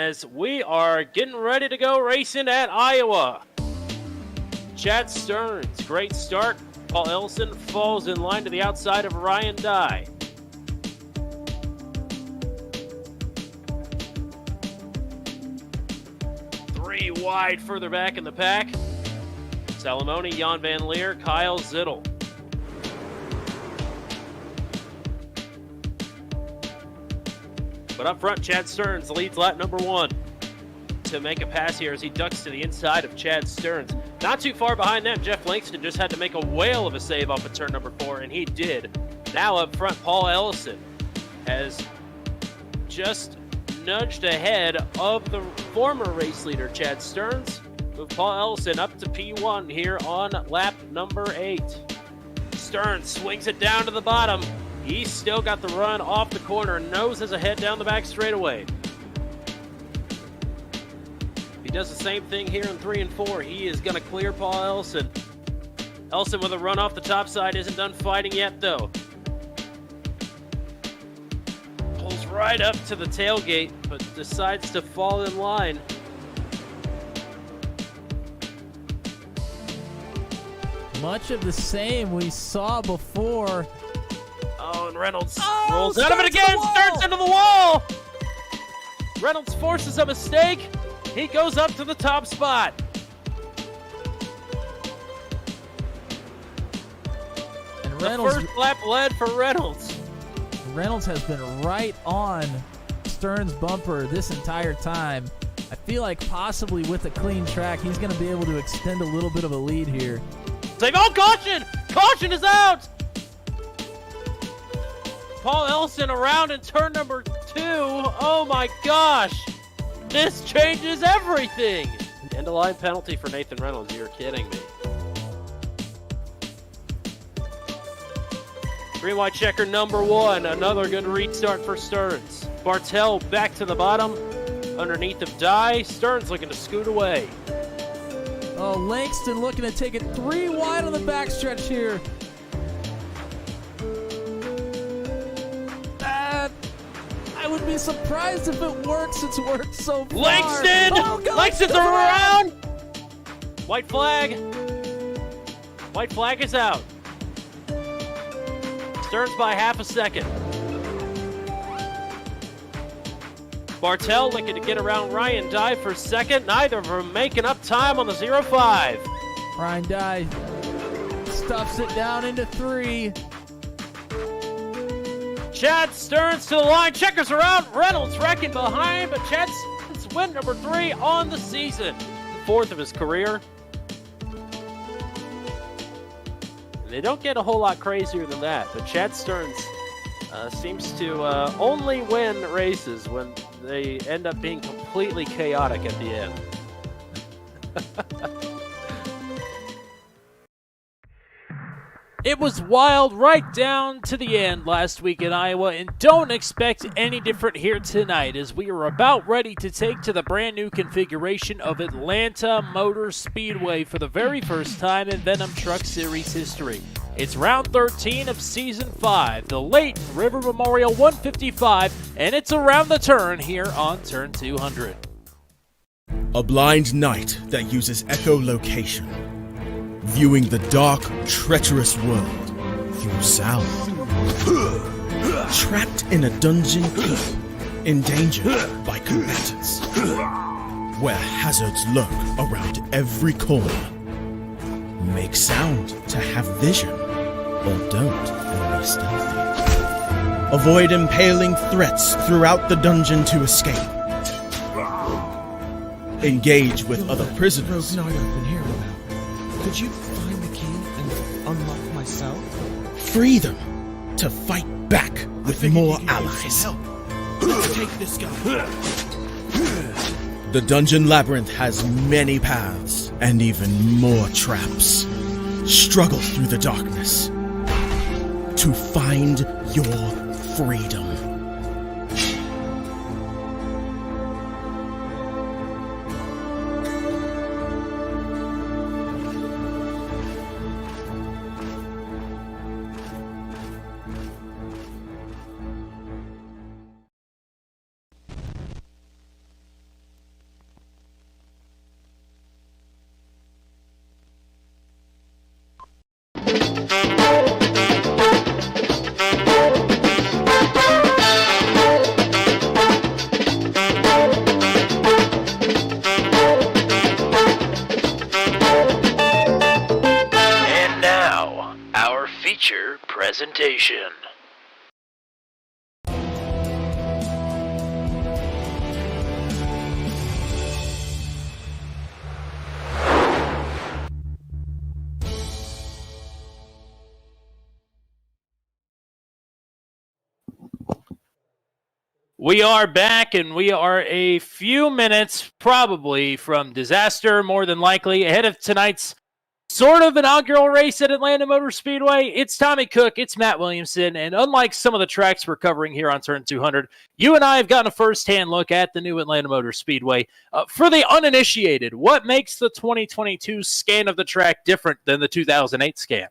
as we are getting ready to go racing at Iowa. Chad Stearns, great start. Paul Ellison falls in line to the outside of Ryan Dye. Three wide further back in the pack. Salamone, Jan Van Leer, Kyle Zittel. But up front, Chad Stearns leads lap number 1 to make a pass here as he ducks to the inside of Chad Stearns. Not too far behind them, Jeff Langston just had to make a whale of a save off of turn number 4, and he did. Now up front, Paul Ellison has just nudged ahead of the former race leader, Chad Stearns. Move Paul Ellison up to P1 here on lap number 8. Stearns swings it down to the bottom. He's still got the run off the corner, noses ahead down the back straightaway. He does the same thing here in 3 and 4. He is going to clear Paul Ellison. Ellison with a run off the top side, isn't done fighting yet though. Pulls right up to the tailgate, but decides to fall in line. Much of the same we saw before. Oh, and Reynolds rolls out of it again, starts into the wall. Reynolds forces a mistake. He goes up to the top spot. And Reynolds, the first lap led for Reynolds. Reynolds has been right on Stearns' bumper this entire time. I feel like possibly with a clean track, he's going to be able to extend a little bit of a lead here. Save! Oh, caution! Caution is out! Paul Ellison around in turn number 2. Oh my gosh! This changes everything! End of line penalty for Nathan Reynolds. You're kidding me. Green white checker number 1. Another good restart for Stearns. Bartel back to the bottom. Underneath of Dye. Stearns looking to scoot away. Oh, Langston looking to take it 3 wide on the backstretch here. I would be surprised if it works. It's worked so far. Langston! Oh, God, Langston's around! White flag. White flag is out. Stearns by half a second. Bartel looking to get around Ryan Dye for second. Neither of them making up time on the 0-5. Ryan Dye stuffs it down into 3. Chad Stearns to the line. Checkers around. Reynolds wrecking behind, but Chad Stearns win number 3 on the season. 4th of his career. And they don't get a whole lot crazier than that, but Chad Stearns seems to only win races when they end up being completely chaotic at the end. It was wild right down to the end last week in Iowa, and don't expect any different here tonight as we are about ready to take to the brand new configuration of Atlanta Motor Speedway for the very first time in Venom Truck Series history. It's round 13 of season 5, the Layton River Memorial 155, and it's around the turn here on turn 200. A blind night that uses echolocation, viewing the dark, treacherous world through sound. Trapped in a dungeon keep, endangered by combatants, where hazards lurk around every corner. Make sound to have vision, or don't and be stealthy. Avoid impaling threats throughout the dungeon to escape. Engage with other prisoners. Rogue Knight I've been hearing about. Could you find the key and unlock my cell? Free them to fight back with more allies. Let's take this guy. The Dungeon Labyrinth has many paths and even more traps. Struggle through the darkness to find your freedom. presentation. We are back, and we are a few minutes, probably, from disaster, more than likely, ahead of tonight's sort of inaugural race at Atlanta Motor Speedway. It's Tommy Cook, it's Matt Williamson, and unlike some of the tracks we're covering here on Turn 200, you and I have gotten a first-hand look at the new Atlanta Motor Speedway. For the uninitiated, what makes the 2022 scan of the track different than the 2008 scan?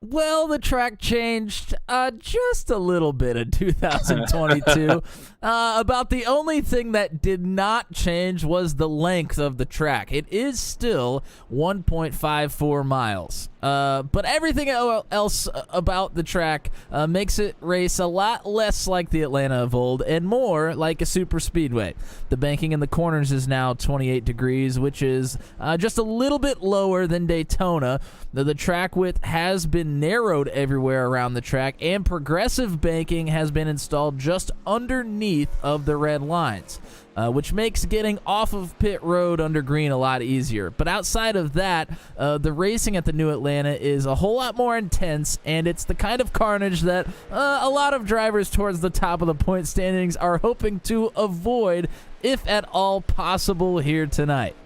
Well, the track changed just a little bit in 2022. About the only thing that did not change was the length of the track. It is still 1.54 miles. But everything else about the track makes it race a lot less like the Atlanta of old and more like a super speedway. The banking in the corners is now 28 degrees, which is just a little bit lower than Daytona. The track width has been narrowed everywhere around the track, and progressive banking has been installed just underneath of the red lines, which makes getting off of pit road under green a lot easier. But outside of that, the racing at the new Atlanta is a whole lot more intense, and it's the kind of carnage that a lot of drivers towards the top of the point standings are hoping to avoid, if at all possible, here tonight.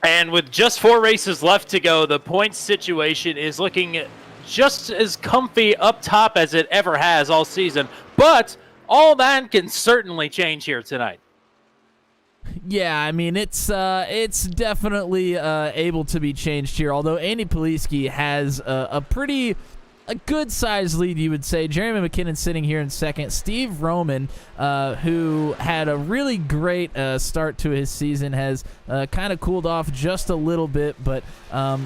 And with just 4 races left to go, the points situation is looking just as comfy up top as it ever has all season. But all that can certainly change here tonight. Yeah, I mean, it's definitely able to be changed here, although Andy Poliski has a good-sized lead, you would say. Jeremy McKinnon sitting here in second. Steve Roman, who had a really great start to his season, has kind of cooled off just a little bit, but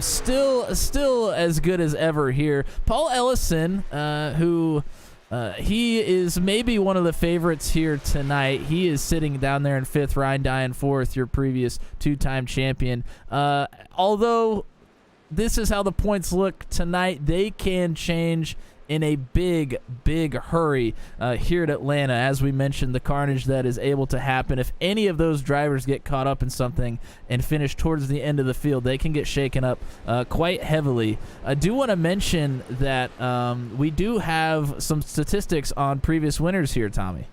still as good as ever here. Paul Ellison, who... he is maybe one of the favorites here tonight. He is sitting down there in fifth. Ryan Dye in fourth, your previous 2-time champion. Although this is how the points look tonight, they can change in a big hurry here at Atlanta. As we mentioned, the carnage that is able to happen. If any of those drivers get caught up in something and finish towards the end of the field, they can get shaken up quite heavily. I do want to mention that we do have some statistics on previous winners here, Tommy.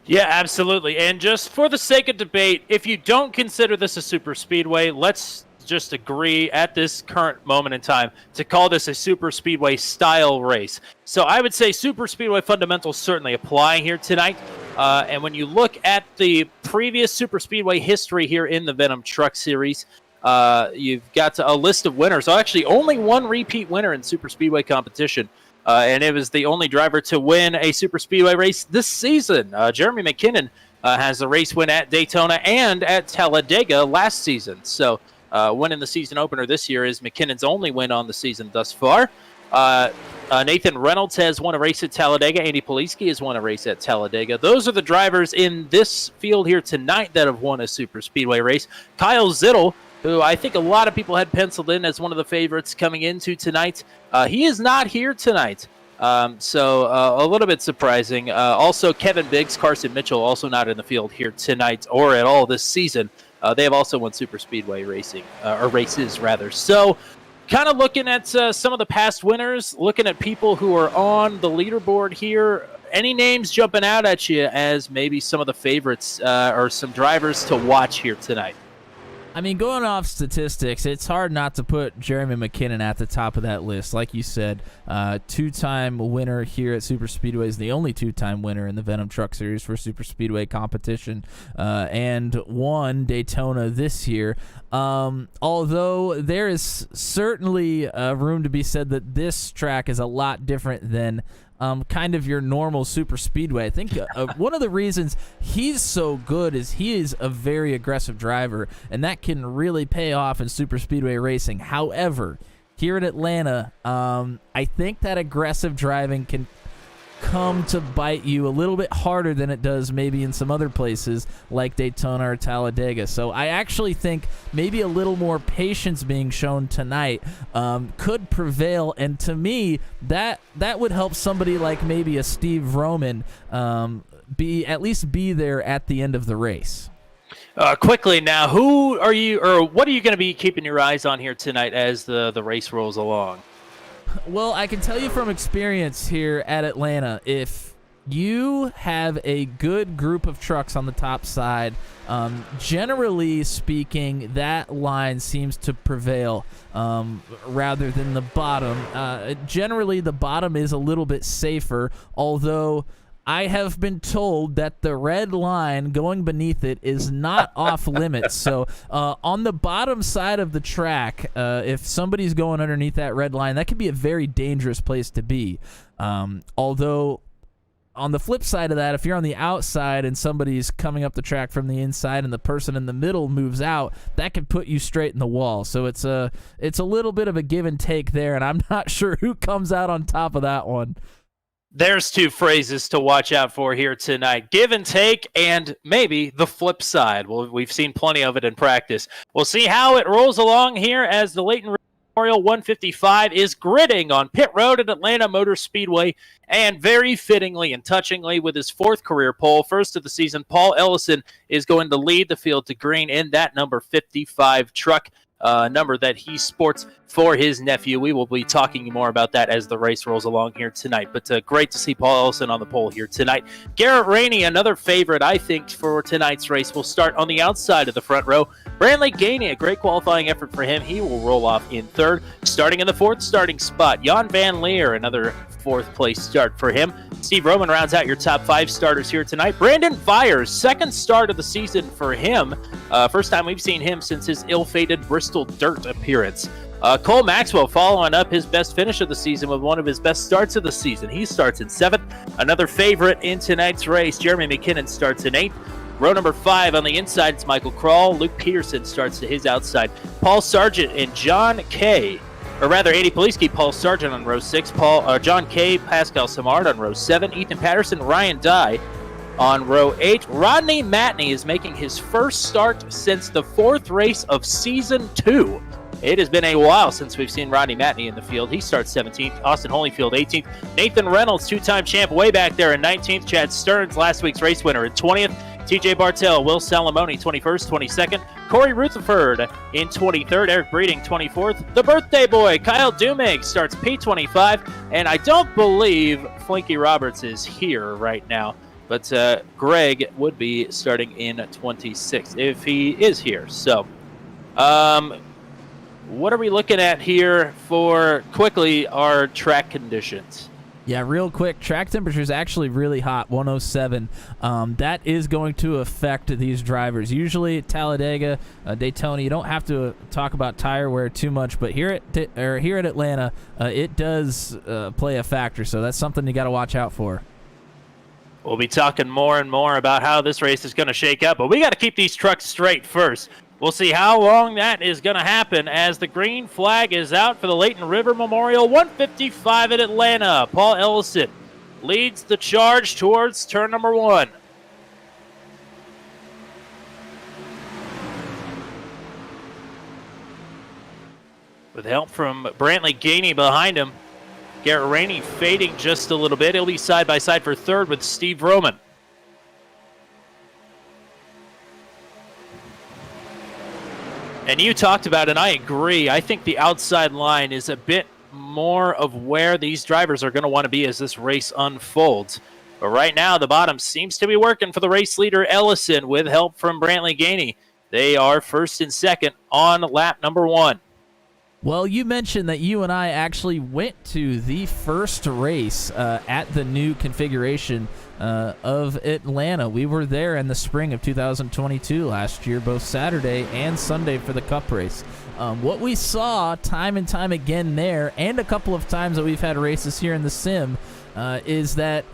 Yeah, absolutely. And just for the sake of debate, if you don't consider this a super speedway, let's just agree at this current moment in time to call this a super speedway style race. So I would say super speedway fundamentals certainly apply here tonight. And when you look at the previous super speedway history here in the Venom Truck Series, you've got a list of winners. So actually only one repeat winner in super speedway competition. And it was the only driver to win a super speedway race this season. Jeremy McKinnon has the race win at Daytona and at Talladega last season. So winning the season opener this year is McKinnon's only win on the season thus far. Nathan Reynolds has won a race at Talladega. Andy Poliski has won a race at Talladega. Those are the drivers in this field here tonight that have won a super speedway race. Kyle Zittel, who I think a lot of people had penciled in as one of the favorites coming into tonight, he is not here tonight. So a little bit surprising. Also, Kevin Biggs, Carson Mitchell, also not in the field here tonight or at all this season. They have also won super speedway racing, or races rather. So kind of looking at some of the past winners, looking at people who are on the leaderboard here. Any names jumping out at you as maybe some of the favorites or some drivers to watch here tonight? I mean, going off statistics, it's hard not to put Jeremy McKinnon at the top of that list. Like you said, 2-time winner here at Super Speedway, is the only 2-time winner in the Venom Truck Series for Super Speedway competition, and won Daytona this year. Although there is certainly room to be said that this track is a lot different than kind of your normal super speedway. I think one of the reasons he's so good is he is a very aggressive driver, and that can really pay off in super speedway racing. However, here in Atlanta, I think that aggressive driving can come to bite you a little bit harder than it does maybe in some other places like Daytona or Talladega. So I actually think maybe a little more patience being shown tonight could prevail, and to me that would help somebody like maybe a Steve Roman at least be there at the end of the race. Quickly now, who are you, or what are you going to be keeping your eyes on here tonight as the race rolls along? Well, I can tell you from experience here at Atlanta, if you have a good group of trucks on the top side, generally speaking, that line seems to prevail rather than the bottom. Generally, the bottom is a little bit safer, although I have been told that the red line going beneath it is not off limits. So on the bottom side of the track, if somebody's going underneath that red line, that could be a very dangerous place to be. Although on the flip side of that, if you're on the outside and somebody's coming up the track from the inside and the person in the middle moves out, that could put you straight in the wall. So it's a little bit of a give and take there, and I'm not sure who comes out on top of that one. There's two phrases to watch out for here tonight. Give and take, and maybe the flip side. Well, we've seen plenty of it in practice. We'll see how it rolls along here as the Layton Memorial 155 is gritting on pit road at Atlanta Motor Speedway, and very fittingly and touchingly with his fourth career pole, first of the season, Paul Ellison is going to lead the field to green in that number 55 truck. Number that he sports for his nephew. We will be talking more about that as the race rolls along here tonight. But great to see Paul Ellison on the pole here tonight. Garrett Rainey, another favorite, I think, for tonight's race, will start on the outside of the front row. Brantley Gainey, a great qualifying effort for him. He will roll off in third. Starting in the fourth starting spot, Jan Van Leer, another fourth place start for him. Steve Roman rounds out your top five starters here tonight. Brandon Vyers, second start of the season for him. First time we've seen him since his ill-fated Bristol Dirt appearance. Cole Maxwell following up his best finish of the season with one of his best starts of the season. He starts in seventh. Another favorite in tonight's race, Jeremy McKinnon, starts in eighth. Row number 5 on the inside, it's Michael Krall. Luke Peterson starts to his outside. Paul Sargent and John Kay, or rather Andy Poliski, Paul Sargent on row 6. John Kay, Pascal Samard on row 7. Ethan Patterson, Ryan Dye on row 8. Rodney Matney is making his first start since the fourth race of season 2. It has been a while since we've seen Rodney Matney in the field. He starts 17th. Austin Holyfield, 18th. Nathan Reynolds, two-time champ, way back there in 19th. Chad Stearns, last week's race winner, in 20th. TJ Bartell, Will Salamone, 21st, 22nd. Corey Rutherford in 23rd. Eric Breeding, 24th. The birthday boy, Kyle Dumig, starts P25. And I don't believe Flinky Roberts is here right now. But Greg would be starting in 26th if he is here. So, what are we looking at here for, quickly, our track conditions? Yeah, real quick, track temperature is actually really hot, 107. That is going to affect these drivers. Usually at Talladega, Daytona, you don't have to talk about tire wear too much, but here at Atlanta, it does play a factor, so that's something you got to watch out for. We'll be talking more and more about how this race is going to shake up, but we got to keep these trucks straight first. We'll see how long that is going to happen as the green flag is out for the Layton River Memorial 155 at Atlanta. Paul Ellison leads the charge towards turn number 1. With help from Brantley Gainey behind him, Garrett Rainey fading just a little bit. He'll be side by side for third with Steve Roman. And you talked about, and I agree, I think the outside line is a bit more of where these drivers are going to want to be as this race unfolds. But right now, the bottom seems to be working for the race leader, Ellison, with help from Brantley Gainey. They are first and second on lap number 1. Well, you mentioned that you and I actually went to the first race at the new configuration of Atlanta. We were there in the spring of 2022 last year, both Saturday and Sunday for the Cup race. What we saw time and time again there, and a couple of times that we've had races here in the sim, is that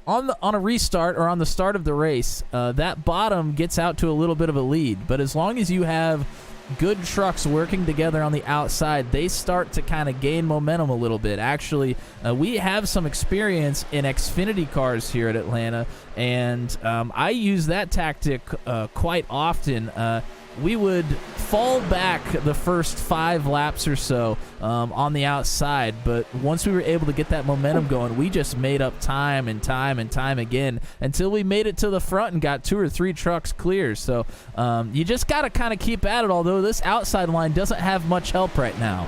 on a restart or on the start of the race, that bottom gets out to a little bit of a lead. But as long as you have good trucks working together on the outside, they start to kind of gain momentum a little bit. Actually, we have some experience in Xfinity cars here at Atlanta, and I use that tactic quite often. We would fall back the first 5 laps or so on the outside, but once we were able to get that momentum going, we just made up time and time and time again until we made it to the front and got 2 or 3 trucks clear. So you just got to kind of keep at it, although this outside line doesn't have much help right now.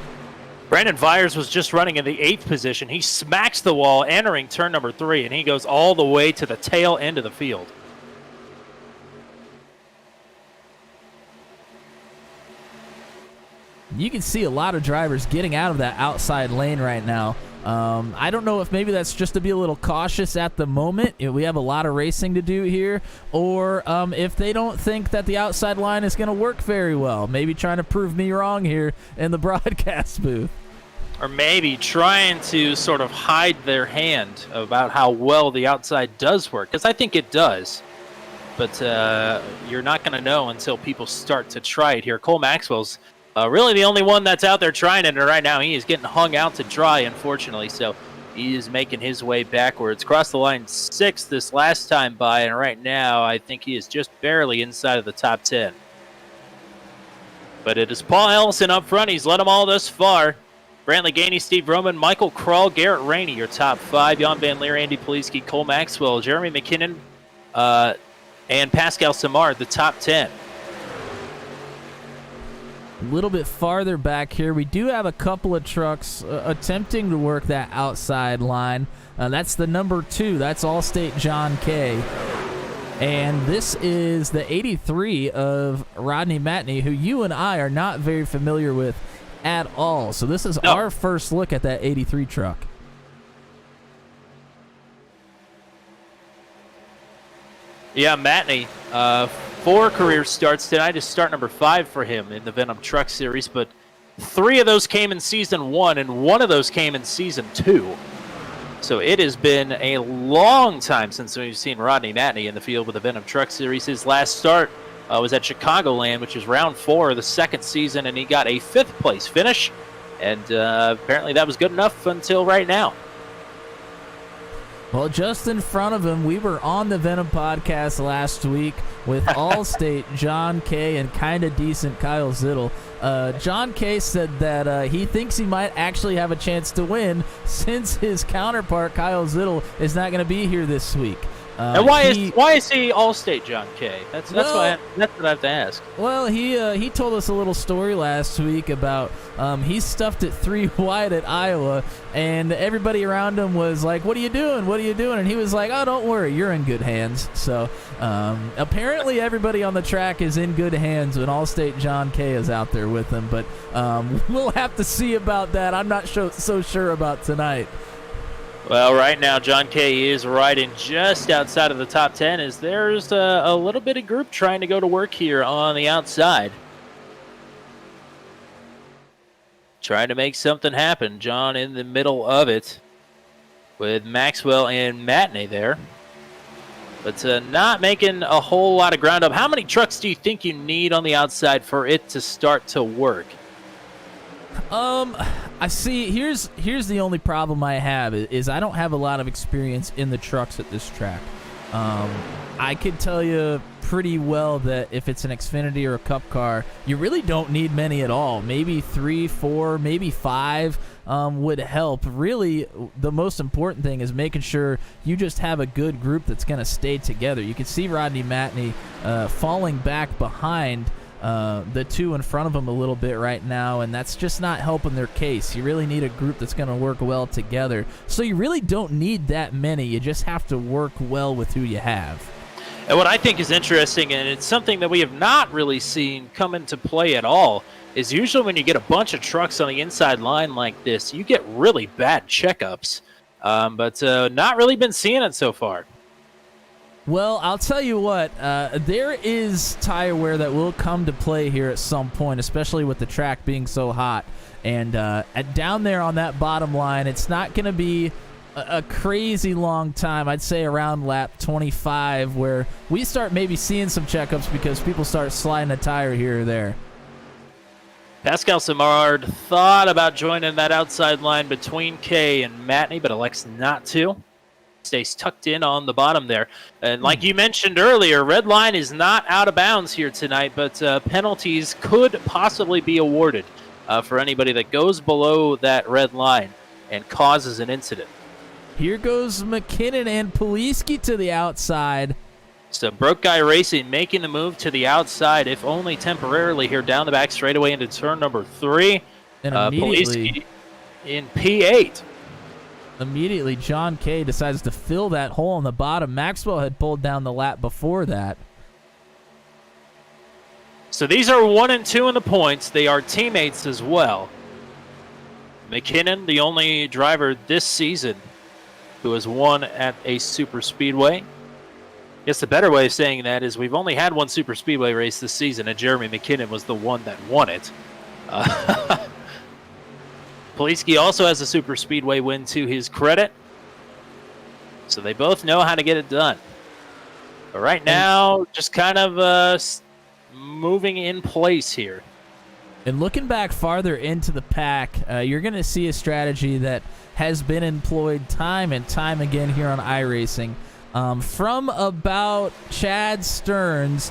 Brandon Vyers was just running in the 8th position. He smacks the wall entering turn number 3, and he goes all the way to the tail end of the field. You can see a lot of drivers getting out of that outside lane right now. I don't know if maybe that's just to be a little cautious at the moment. We have a lot of racing to do here, or if they don't think that the outside line is going to work very well. Maybe trying to prove me wrong here in the broadcast booth. Or maybe trying to sort of hide their hand about how well the outside does work, because I think it does. But you're not going to know until people start to try it here. Cole Maxwell's really the only one that's out there trying it, and right now he is getting hung out to dry, unfortunately, so he is making his way backwards. Crossed the line 6th this last time by, and right now I think he is just barely inside of the top 10. But it is Paul Ellison up front. He's led them all thus far. Brantley Gainey, Steve Roman, Michael Krall, Garrett Rainey, your top 5. Jan Van Leer, Andy Poliski, Cole Maxwell, Jeremy McKinnon, and Pascal Samard, the top 10. A little bit farther back here, we do have a couple of trucks attempting to work that outside line. That's the number 2. That's Allstate John Kay. And this is the 83 of Rodney Matney, who you and I are not very familiar with at all. So this is our first look at that 83 truck. Yeah, Matney, 4 career starts tonight is start number 5 for him in the Venom Truck Series, but 3 of those came in Season 1, and 1 of those came in Season 2. So it has been a long time since we've seen Rodney Matney in the field with the Venom Truck Series. His last start was at Chicagoland, which is round 4 of the 2nd season, and he got a 5th place finish, and apparently that was good enough until right now. Well, just in front of him, we were on the Venom podcast last week with Allstate John Kay and kind of decent Kyle Zittel. John Kay said that he thinks he might actually have a chance to win since his counterpart, Kyle Zittel, is not going to be here this week. And why is he Allstate John Kay? That's what I have to ask. Well, he told us a little story last week about he stuffed it 3 wide at Iowa, and everybody around him was like, "What are you doing? What are you doing?" And he was like, "Oh, don't worry, you're in good hands." So apparently everybody on the track is in good hands when Allstate John Kay is out there with them. But we'll have to see about that. I'm not so sure about tonight. Well, right now, John Kay is riding just outside of the top 10 as there's a little bit of group trying to go to work here on the outside. Trying to make something happen. John in the middle of it with Maxwell and Matney there. But not making a whole lot of ground up. How many trucks do you think you need on the outside for it to start to work? I see. Here's the only problem I have is I don't have a lot of experience in the trucks at this track. I could tell you pretty well that if it's an Xfinity or a Cup car, you really don't need many at all. Maybe 3, 4, maybe 5 would help. Really, the most important thing is making sure you just have a good group that's going to stay together. You can see Rodney Matney falling back behind the 2 in front of him a little bit right now, and that's just not helping their case. You really need a group that's going to work well together. So you really don't need that many. You just have to work well with who you have. And what I think is interesting, and it's something that we have not really seen come into play at all, is usually when you get a bunch of trucks on the inside line like this, you get really bad checkups. But not really been seeing it so far. Well, I'll tell you what, there is tire wear that will come to play here at some point, especially with the track being so hot. And down there on that bottom line, it's not going to be a crazy long time. I'd say around lap 25, where we start maybe seeing some checkups because people start sliding a tire here or there. Pascal Simard thought about joining that outside line between Kay and Matney, but elects not to. Stays tucked in on the bottom there. And like you mentioned earlier, red line is not out of bounds here tonight, but penalties could possibly be awarded for anybody that goes below that red line and causes an incident. Here goes McKinnon and Poliski to the outside. So Broke Guy Racing making the move to the outside, if only temporarily, here down the back straightaway into turn number 3. And immediately, Poliski in P8. Immediately, John Kay decides to fill that hole on the bottom. Maxwell had pulled down the lap before that. So these are 1 and 2 in the points. They are teammates as well. McKinnon, the only driver this season who has won at a super speedway. I guess the better way of saying that is we've only had one super speedway race this season, and Jeremy McKinnon was the one that won it. Poliski also has a super speedway win to his credit, so they both know how to get it done. But right now, just kind of moving in place here. And looking back farther into the pack, you're going to see a strategy that has been employed time and time again here on iRacing. From about Chad Stearns,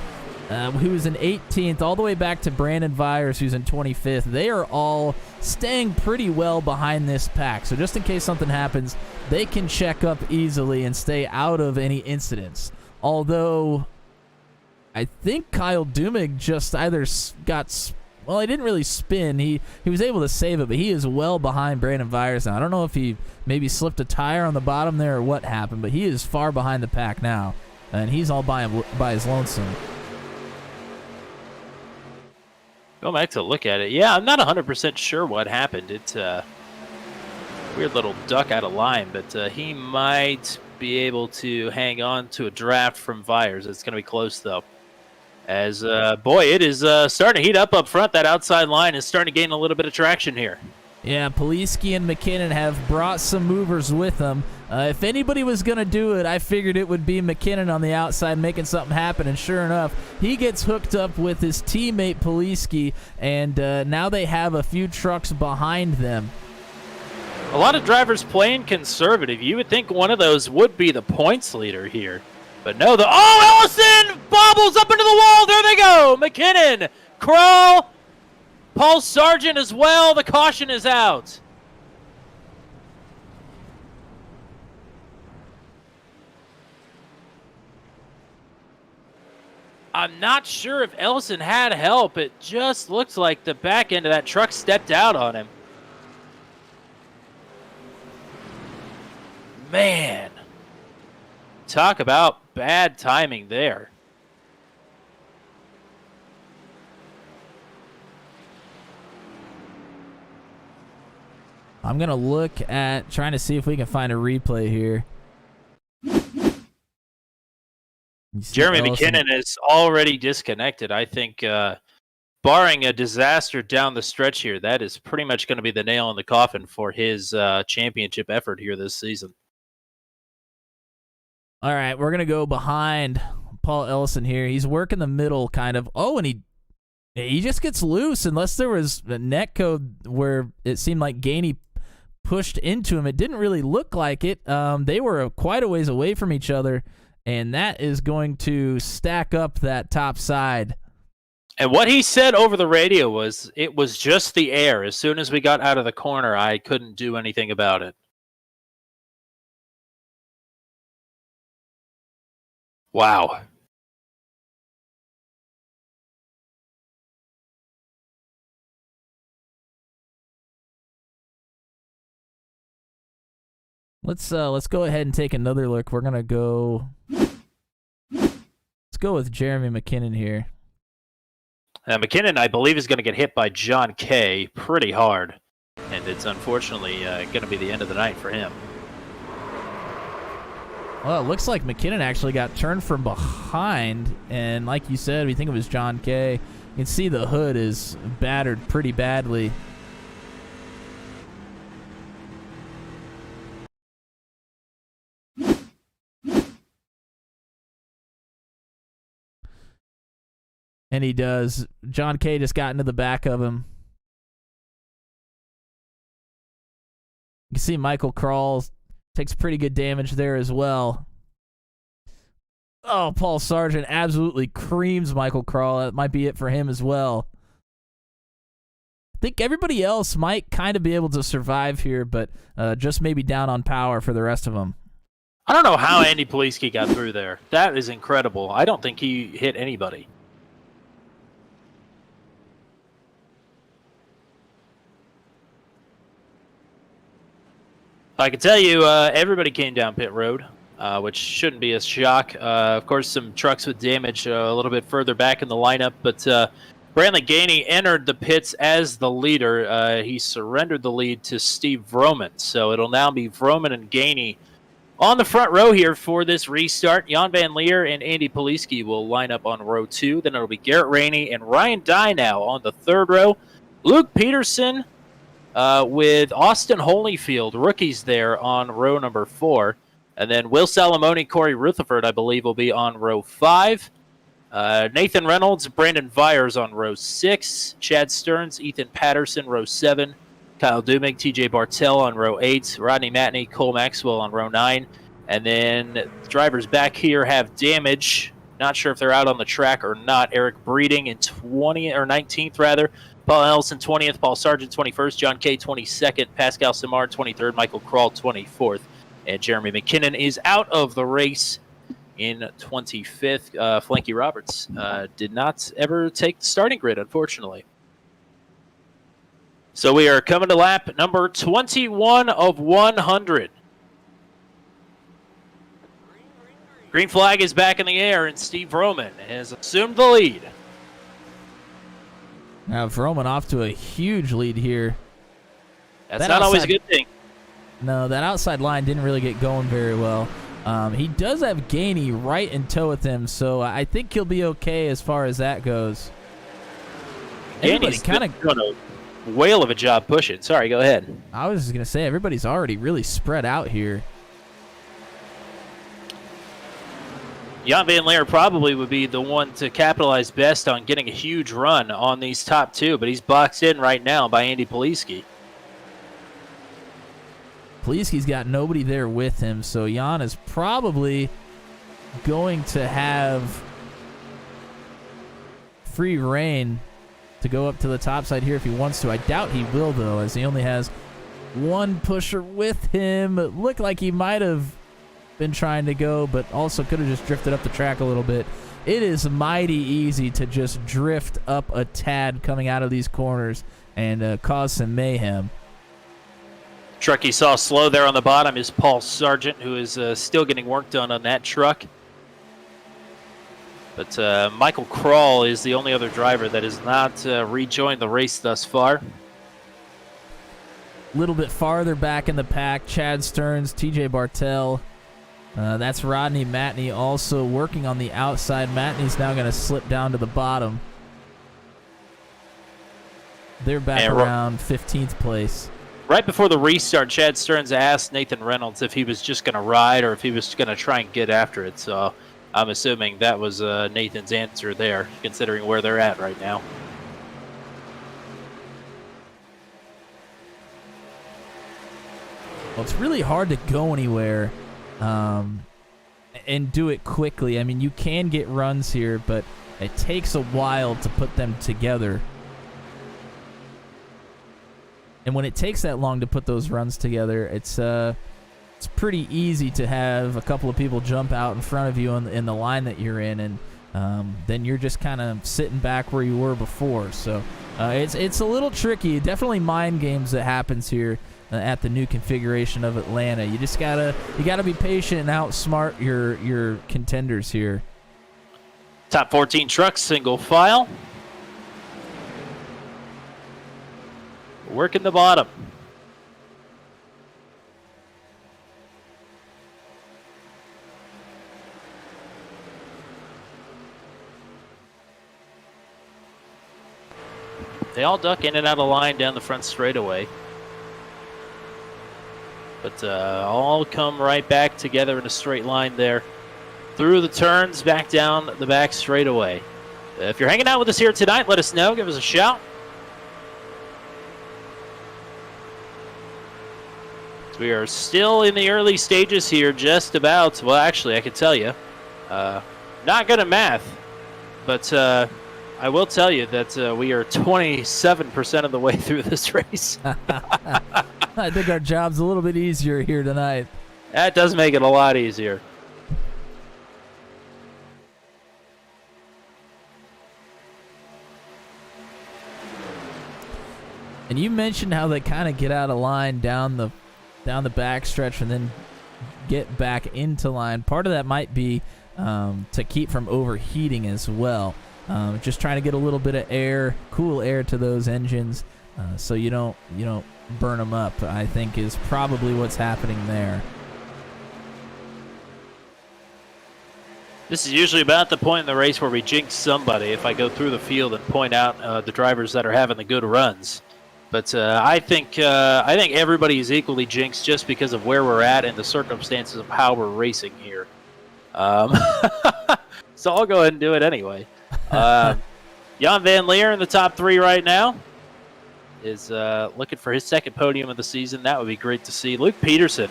who was in 18th, all the way back to Brandon Vyers, who's in 25th. They are all staying pretty well behind this pack. So just in case something happens, they can check up easily and stay out of any incidents. Although, I think Kyle Dumig just either got... Well, he didn't really spin. He was able to save it, but he is well behind Brandon Vyers now. I don't know if he maybe slipped a tire on the bottom there or what happened, but he is far behind the pack now, and he's all by his lonesome. Go back to look at it. Yeah, I'm not 100% sure what happened. It's a weird little duck out of line, but he might be able to hang on to a draft from Vyers. It's going to be close, though. As, boy, it is starting to heat up front. That outside line is starting to gain a little bit of traction here. Yeah, Poliski and McKinnon have brought some movers with them. If anybody was going to do it, I figured it would be McKinnon on the outside making something happen, and sure enough, he gets hooked up with his teammate Poliski, and now they have a few trucks behind them. A lot of drivers playing conservative. You would think one of those would be the points leader here. But no, Ellison bobbles up into the wall. There they go. McKinnon, Kroll, Paul Sargent as well. The caution is out. I'm not sure if Ellison had help. It just looks like the back end of that truck stepped out on him. Man. Talk about bad timing there. I'm going to look at trying to see if we can find a replay here. Jeremy McKinnon is already disconnected. I think barring a disaster down the stretch here, that is pretty much going to be the nail in the coffin for his championship effort here this season. All right, we're going to go behind Paul Ellison here. He's working the middle kind of. Oh, and he just gets loose unless there was a net code where it seemed like Gainey pushed into him. It didn't really look like it. They were quite a ways away from each other, and that is going to stack up that top side. And what he said over the radio was, it was just the air. As soon as we got out of the corner, I couldn't do anything about it. Wow. Let's go ahead and take another look. We're gonna go. Let's go with Jeremy McKinnon here. McKinnon, I believe, is going to get hit by John Kay pretty hard, and it's unfortunately going to be the end of the night for him. Well, it looks like McKinnon actually got turned from behind, and like you said, we think it was John Kay. You can see the hood is battered pretty badly. And he does. John K just got into the back of him. You can see Michael Krall takes pretty good damage there as well. Oh, Paul Sargent absolutely creams Michael Krall. That might be it for him as well. I think everybody else might kind of be able to survive here, but just maybe down on power for the rest of them. I don't know how Andy Poliski got through there. That is incredible. I don't think he hit anybody. I can tell you, everybody came down pit road, which shouldn't be a shock. Of course, some trucks with damage a little bit further back in the lineup, but Brantley Gainey entered the pits as the leader. He surrendered the lead to Steve Vroman, so it'll now be Vroman and Gainey on the front row here for this restart. Jan Van Leer and Andy Poliski will line up on row 2. Then it'll be Garrett Rainey and Ryan Dye now on the third row. Luke Peterson with Austin Holyfield, rookies there on row number 4. And then Will Salamone, Corey Rutherford, I believe, will be on row 5. Nathan Reynolds, Brandon Vyers on row 6. Chad Stearns, Ethan Patterson, row 7. Kyle Dumig, TJ Bartell on row 8. Rodney Matney, Cole Maxwell on row 9. And then the drivers back here have damage. Not sure if they're out on the track or not. Eric Breeding in 19th rather. Paul Ellison 20th, Paul Sargent 21st, John K 22nd, Pascal Simard 23rd, Michael Krall 24th, and Jeremy McKinnon is out of the race in 25th. Flanky Roberts did not ever take the starting grid, unfortunately. So we are coming to lap number 21 of 100. Green flag is back in the air, and Steve Vroman has assumed the lead. Now Vroman off to a huge lead here. That's not always a good thing. No, that outside line didn't really get going very well. He does have Gainey right in tow with him, so I think he'll be okay as far as that goes. Gainey's kind of doing a whale of a job pushing. Sorry, go ahead. I was just going to say, everybody's already really spread out here. Jan Van Leer probably would be the one to capitalize best on getting a huge run on these top two, but he's boxed in right now by Andy Poliski. Poliski's got nobody there with him, so Jan is probably going to have free reign to go up to the top side here if he wants to. I doubt he will, though, as he only has one pusher with him. It looked like he might have been trying to go, but also could have just drifted up the track a little bit. It is mighty easy to just drift up a tad coming out of these corners and cause some mayhem. Truck you saw slow there on the bottom is Paul Sargent, who is still getting work done on that truck. But Michael Krall is the only other driver that has not rejoined the race thus far. A little bit farther back in the pack, Chad Stearns, TJ Bartell. That's Rodney Matney also working on the outside. Matney's now going to slip down to the bottom. They're back around 15th place. Right before the restart, Chad Stearns asked Nathan Reynolds if he was just going to ride or if he was going to try and get after it. So I'm assuming that was Nathan's answer there, considering where they're at right now. Well, it's really hard to go anywhere and do it quickly. I mean, you can get runs here, but it takes a while to put them together. And when it takes that long to put those runs together, it's pretty easy to have a couple of people jump out in front of you in the line that you're in, and then you're just kind of sitting back where you were before. So it's a little tricky. Definitely mind games that happens here at the new configuration of Atlanta. You just gotta be patient and outsmart your contenders here. Top 14 trucks, single file. Working the bottom. They all duck in and out of line down the front straightaway. But all come right back together in a straight line there. Through the turns, back down the back straightaway. If you're hanging out with us here tonight, let us know. Give us a shout. We are still in the early stages here, just about. Well, actually, I can tell you. Not good at math, but I will tell you that we are 27% of the way through this race. I think our job's a little bit easier here tonight. That does make it a lot easier. And you mentioned how they kind of get out of line down the backstretch and then get back into line. Part of that might be to keep from overheating as well. Just trying to get a little bit of air, cool air to those engines, so you don't burn them up, I think is probably what's happening there. This is usually about the point in the race where we jinx somebody if I go through the field and point out the drivers that are having the good runs. But I think everybody is equally jinxed just because of where we're at and the circumstances of how we're racing here. So I'll go ahead and do it anyway. Jan Van Leer in the top 3 right now is looking for his second podium of the season. That would be great to see. Luke Peterson,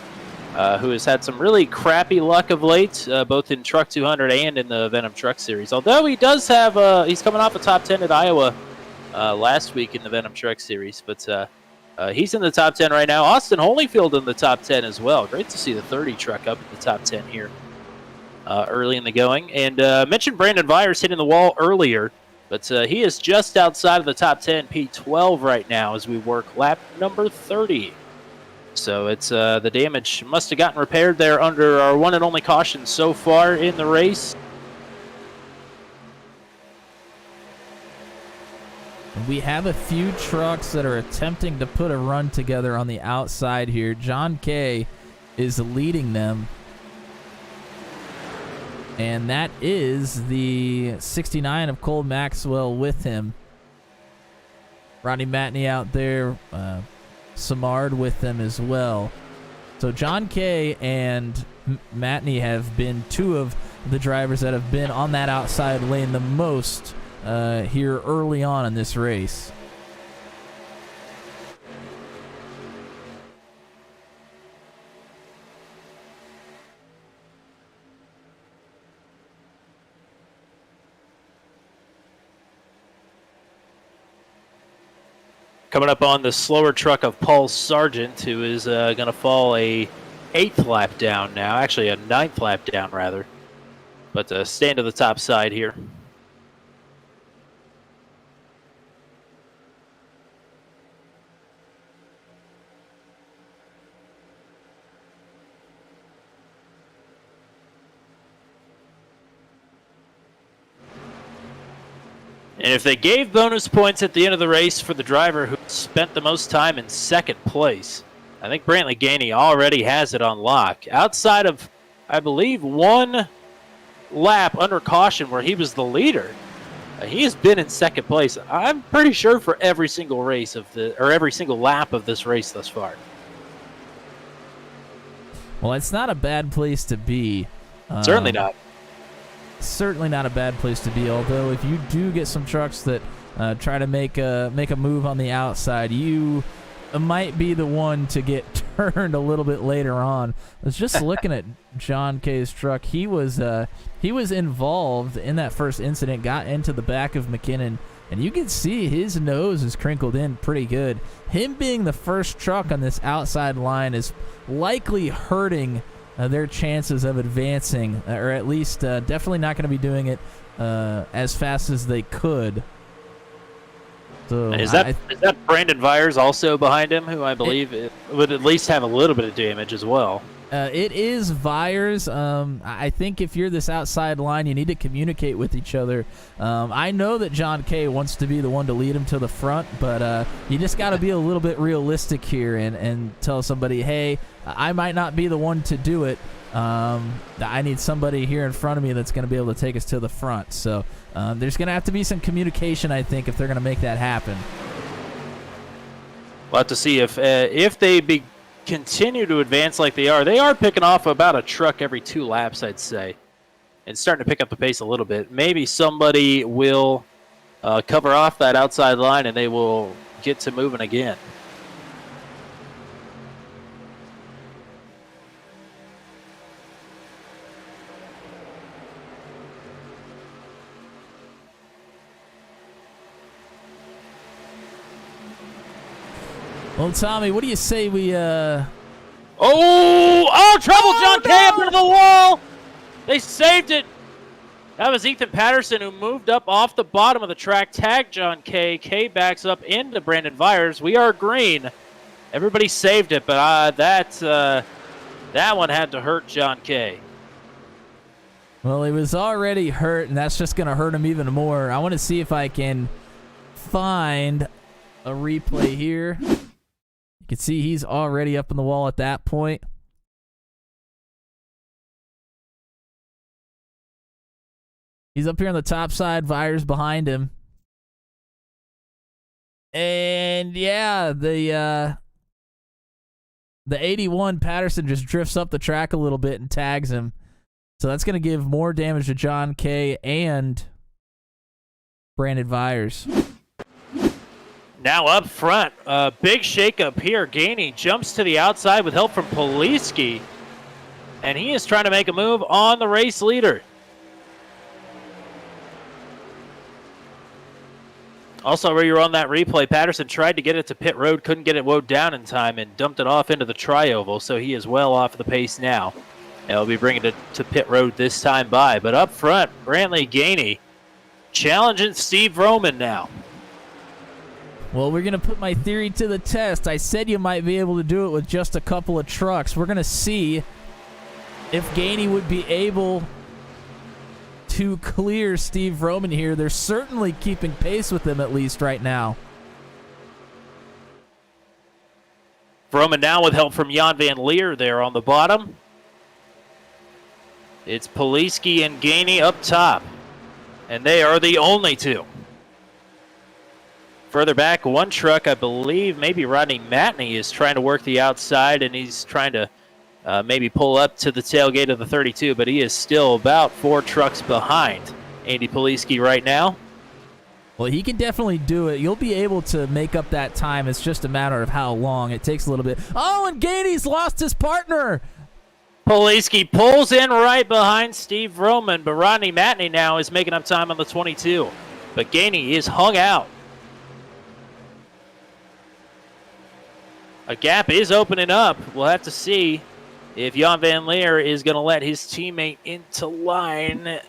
who has had some really crappy luck of late, both in Truck 200 and in the Venom Truck Series. Although he does have, he's coming off a top 10 at Iowa last week in the Venom Truck Series. But he's in the top 10 right now. Austin Holyfield in the top 10 as well. Great to see the 30 truck up in the top 10 here early in the going. And mentioned Brandon Vyers hitting the wall earlier. But he is just outside of the top 10, P12 right now as we work lap number 30. So it's the damage must have gotten repaired there under our one and only caution so far in the race. We have a few trucks that are attempting to put a run together on the outside here. John Kay is leading them. And that is the 69 of Cole Maxwell with him. Rodney Matney out there. Samard with them as well. So John Kay and Matney have been two of the drivers that have been on that outside lane the most here early on in this race. Coming up on the slower truck of Paul Sargent, who is going to fall a 8th lap down now. Actually, a 9th lap down, rather. But staying to the top side here. And if they gave bonus points at the end of the race for the driver who spent the most time in second place, I think Brantley Gainey already has it on lock. Outside of, I believe, one lap under caution where he was the leader, he has been in second place. I'm pretty sure for every single race of every single lap of this race thus far. Well, it's not a bad place to be. Certainly not. Certainly not a bad place to be, although if you do get some trucks that try to make a move on the outside, you might be the one to get turned a little bit later on. I was just looking at John Kay's truck. He was involved in that first incident, got into the back of McKinnon, and you can see his nose is crinkled in pretty good. Him being the first truck on this outside line is likely hurting their chances of advancing, or at least definitely not going to be doing it as fast as they could. So is that Brandon Vyers also behind him, who I believe would at least have a little bit of damage as well? It is Vyers. I think if you're this outside line, you need to communicate with each other. I know that John Kay wants to be the one to lead him to the front, but you just got to be a little bit realistic here and tell somebody, hey, I might not be the one to do it. I need somebody here in front of me that's going to be able to take us to the front. So there's going to have to be some communication, I think, if they're going to make that happen. We'll have to see if they continue to advance like they are. They are picking off about a truck every 2 laps, I'd say. and starting to pick up the pace a little bit. Maybe somebody will cover off that outside line, and they will get to moving again. Well, Tommy, what do you say we, trouble! John Kay up into the wall! They saved it! That was Ethan Patterson, who moved up off the bottom of the track, tagged John Kay. Kay backs up into Brandon Vyers. We are green. Everybody saved it, but that one had to hurt John Kay. Well, he was already hurt, and that's just going to hurt him even more. I want to see if I can find a replay here. You can see he's already up in the wall at that point. He's up here on the top side. Vyers behind him. And yeah, the 81 Patterson just drifts up the track a little bit and tags him. So that's going to give more damage to John Kay and Brandon Vyers. Now up front, big shakeup here. Gainey jumps to the outside with help from Poliski, and he is trying to make a move on the race leader. Also, where you're on that replay, Patterson tried to get it to pit road, couldn't get it woed down in time, and dumped it off into the tri-oval, so he is well off the pace now. And he'll be bringing it to pit road this time by. But up front, Brantley Gainey challenging Steve Roman now. Well, we're going to put my theory to the test. I said you might be able to do it with just a couple of trucks. We're going to see if Gainey would be able to clear Steve Roman here. They're certainly keeping pace with him, at least right now. Roman now with help from Jan Van Leer there on the bottom. It's Poliski and Gainey up top, and they are the only two. Further back, one truck, I believe, maybe Rodney Matney is trying to work the outside, and he's trying to maybe pull up to the tailgate of the 32, but he is still about 4 trucks behind Andy Poliski right now. Well, he can definitely do it. You'll be able to make up that time. It's just a matter of how long. It takes a little bit. Oh, and Gainey's lost his partner. Poliski pulls in right behind Steve Roman, but Rodney Matney now is making up time on the 22. But Gainey is hung out. A gap is opening up. We'll have to see if Jan Van Leer is going to let his teammate into line.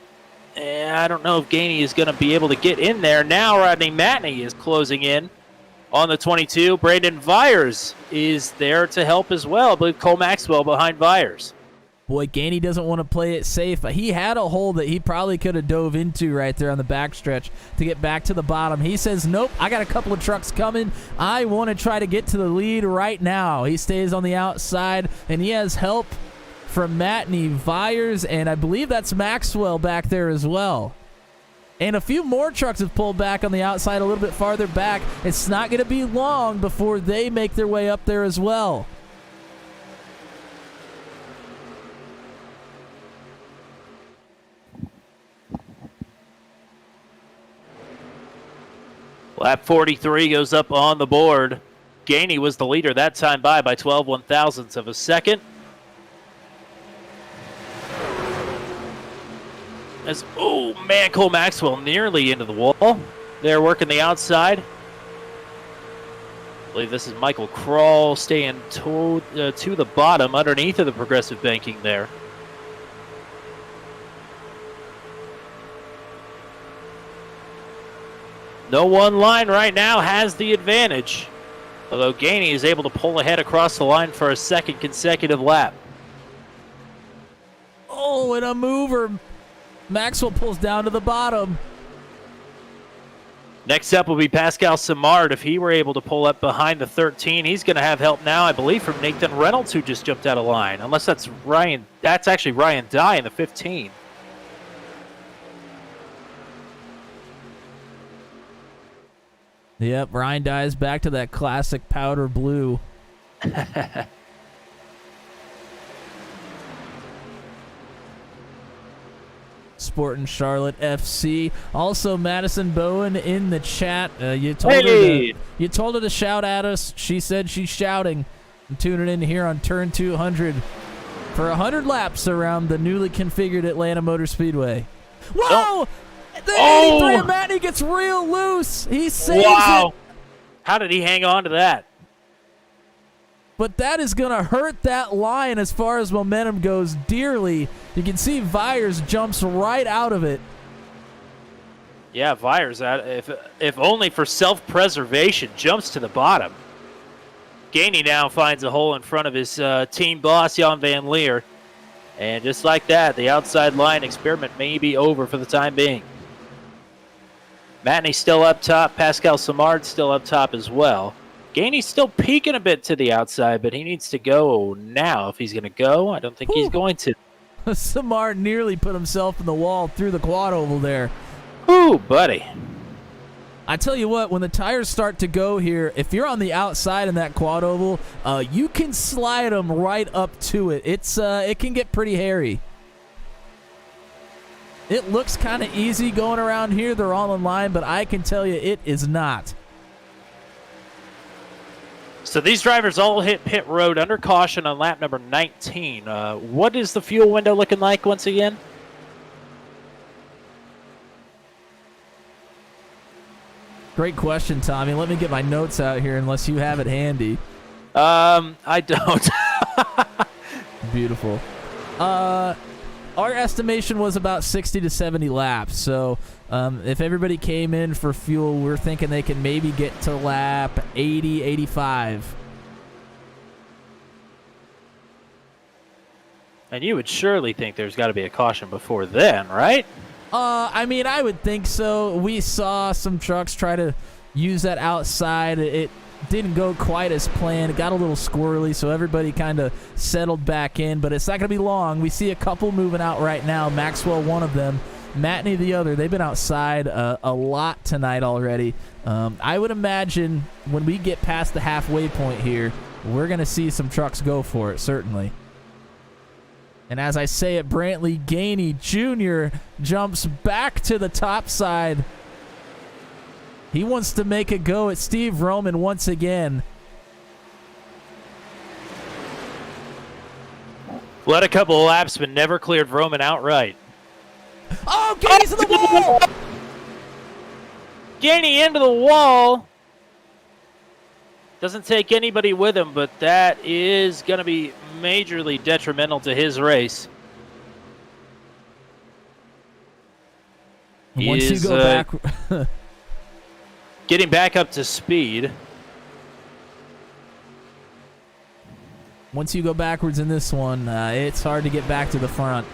I don't know if Gainey is going to be able to get in there. Now Rodney Matney is closing in on the 22. Brandon Vyers is there to help as well. I believe Cole Maxwell behind Vyers. Boy, Gainey doesn't want to play it safe. He had a hole that he probably could have dove into right there on the backstretch to get back to the bottom. He says, nope, I got a couple of trucks coming. I want to try to get to the lead right now. He stays on the outside, and he has help from Matney, Vyers, and I believe that's Maxwell back there as well. And a few more trucks have pulled back on the outside a little bit farther back. It's not going to be long before they make their way up there as well. Lap 43 goes up on the board. Gainey was the leader that time by 12 one-thousandths of a second. As, oh man, Cole Maxwell nearly into the wall. They're working the outside. I believe this is Michael Krall staying to the bottom underneath of the progressive banking there. No one line right now has the advantage, although Gainey is able to pull ahead across the line for a second consecutive lap. Oh, and a mover. Maxwell pulls down to the bottom. Next up will be Pascal Simard. If he were able to pull up behind the 13, he's going to have help now, I believe, from Nathan Reynolds, who just jumped out of line. Unless that's Ryan. That's actually Ryan Dye in the 15. Yep, Ryan Dye's back to that classic powder blue. Motorsport in Charlotte FC. Also, Madison Bowen in the chat. You told her to shout at us. She said she's shouting. I'm tuning in here on Turn 200 for 100 laps around the newly configured Atlanta Motor Speedway. Whoa! The 83 of Matney gets real loose. He saves it. How did he hang on to that? But that is going to hurt that line as far as momentum goes dearly. You can see Vyers jumps right out of it. Yeah, Vyers, if only for self-preservation, jumps to the bottom. Gainey now finds a hole in front of his team boss, Jan Van Leer. And just like that, the outside line experiment may be over for the time being. Matney still up top. Pascal Samard still up top as well. Gainey's still peeking a bit to the outside, but he needs to go now. If he's going to go, I don't think he's going to. Samard nearly put himself in the wall through the quad oval there. Ooh, buddy. I tell you what, when the tires start to go here, if you're on the outside in that quad oval, you can slide them right up to it. It can get pretty hairy. It looks kind of easy going around here. They're all in line, but I can tell you it is not. So these drivers all hit pit road under caution on lap number 19. What is the fuel window looking like once again? Great question, Tommy. Let me get my notes out here unless you have it handy. I don't. Beautiful. Our estimation was about 60 to 70 laps. So if everybody came in for fuel, we're thinking they can maybe get to lap 80, 85. And you would surely think there's got to be a caution before then, right? I mean, I would think so. We saw some trucks try to use that outside. It didn't go quite as planned. It got a little squirrely, so everybody kind of settled back in. But it's not going to be long. We see a couple moving out right now. Maxwell, one of them. Matney, the other. They've been outside a lot tonight already. I would imagine when we get past the halfway point here, we're going to see some trucks go for it, certainly. And as I say it, Brantley Gainey Jr. jumps back to the top side. He wants to make a go at Steve Roman once again. Led a couple of laps, but never cleared Roman outright. Oh, Gainey's in the wall! Gainey into the wall. Doesn't take anybody with him, but that is going to be majorly detrimental to his race. Once you go back, getting back up to speed. Once you go backwards in this one, it's hard to get back to the front.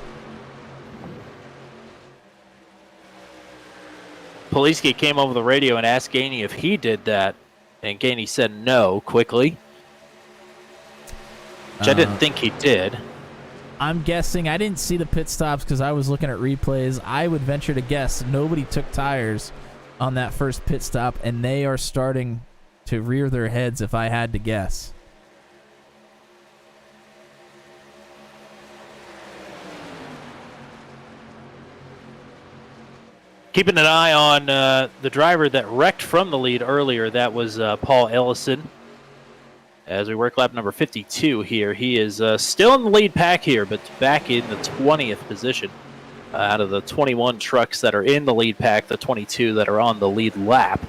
Poliski came over the radio and asked Gainey if he did that, and Gainey said no quickly, which I didn't think he did. I'm guessing, I didn't see the pit stops because I was looking at replays. I would venture to guess nobody took tires on that first pit stop, and they are starting to rear their heads if I had to guess. Keeping an eye on the driver that wrecked from the lead earlier, that was Paul Ellison. As we work lap number 52 here, he is still in the lead pack here, but back in the 20th position. Out of the 21 trucks that are in the lead pack, the 22 that are on the lead lap.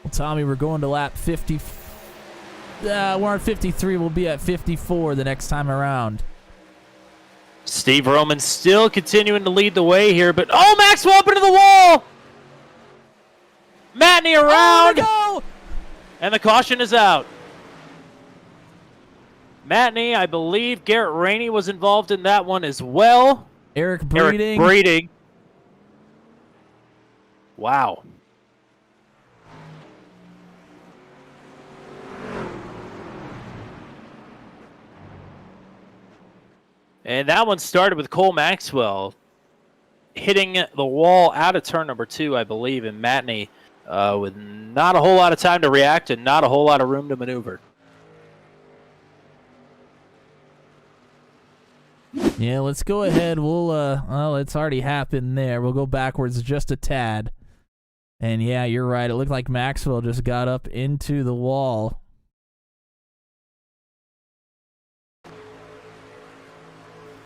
Well, Tommy, we're going to lap 50. We're on 53. We'll be at 54 the next time around. Steve Roman still continuing to lead the way here, but oh, Maxwell up into the wall! Matney around! Oh, no! And the caution is out. Matney, I believe Garrett Rainey was involved in that one as well. Eric Breeding. Eric Breeding. Wow. And that one started with Cole Maxwell hitting the wall out of turn number 2, I believe, and Matney with not a whole lot of time to react and not a whole lot of room to maneuver. Yeah, let's go ahead. We'll, well, it's already happened there. We'll go backwards just a tad. And yeah, you're right. It looked like Maxwell just got up into the wall.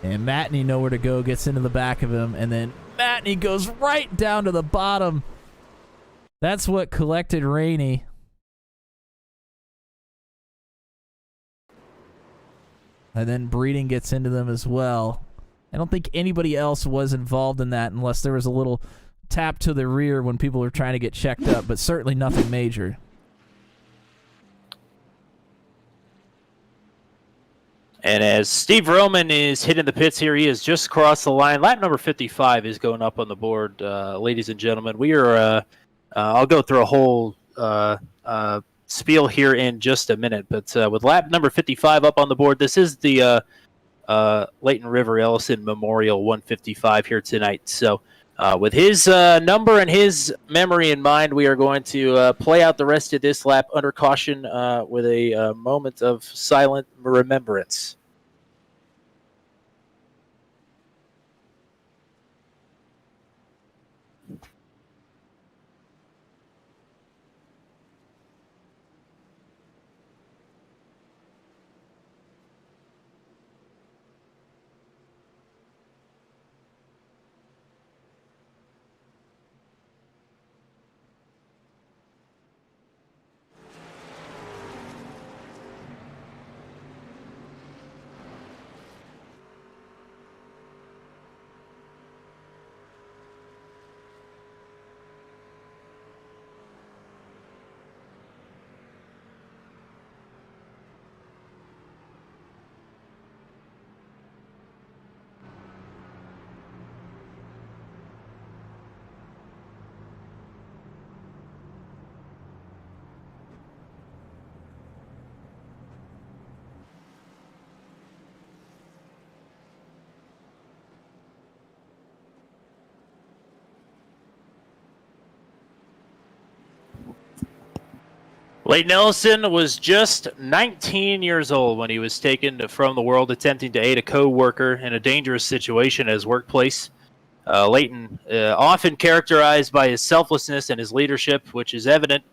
And Matney nowhere to go, gets into the back of him, and then Matney goes right down to the bottom. That's what collected Rainey. And then Breeding gets into them as well. I don't think anybody else was involved in that unless there was a little tap to the rear when people were trying to get checked up, but certainly nothing major. And as Steve Roman is hitting the pits here, he has just crossed the line. Lap number 55 is going up on the board, ladies and gentlemen. We are, I'll go through a whole spiel here in just a minute, but with lap number 55 up on the board, this is the Layton River Ellison Memorial 155 here tonight. So with his number and his memory in mind, we are going to play out the rest of this lap under caution with a moment of silent remembrance. Layton Ellison was just 19 years old when he was taken from the world attempting to aid a co-worker in a dangerous situation at his workplace. Layton, often characterized by his selflessness and his leadership, which is evident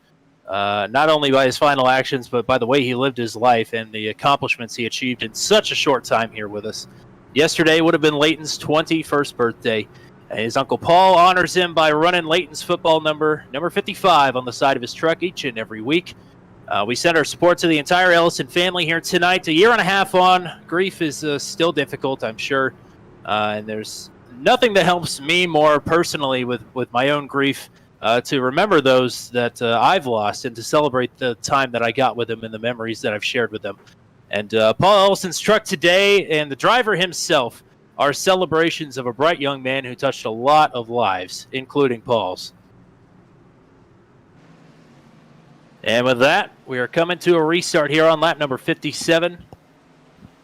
not only by his final actions, but by the way he lived his life and the accomplishments he achieved in such a short time here with us. Yesterday would have been Layton's 21st birthday. His Uncle Paul honors him by running Layton's football number 55 on the side of his truck each and every week. We send our support to the entire Ellison family here tonight. A year and a half on, grief is still difficult, I'm sure. And there's nothing that helps me more personally with my own grief to remember those that I've lost and to celebrate the time that I got with them and the memories that I've shared with them. And Paul Ellison's truck today and the driver himself are celebrations of a bright young man who touched a lot of lives, including Paul's. And with that, we are coming to a restart here on lap number 57.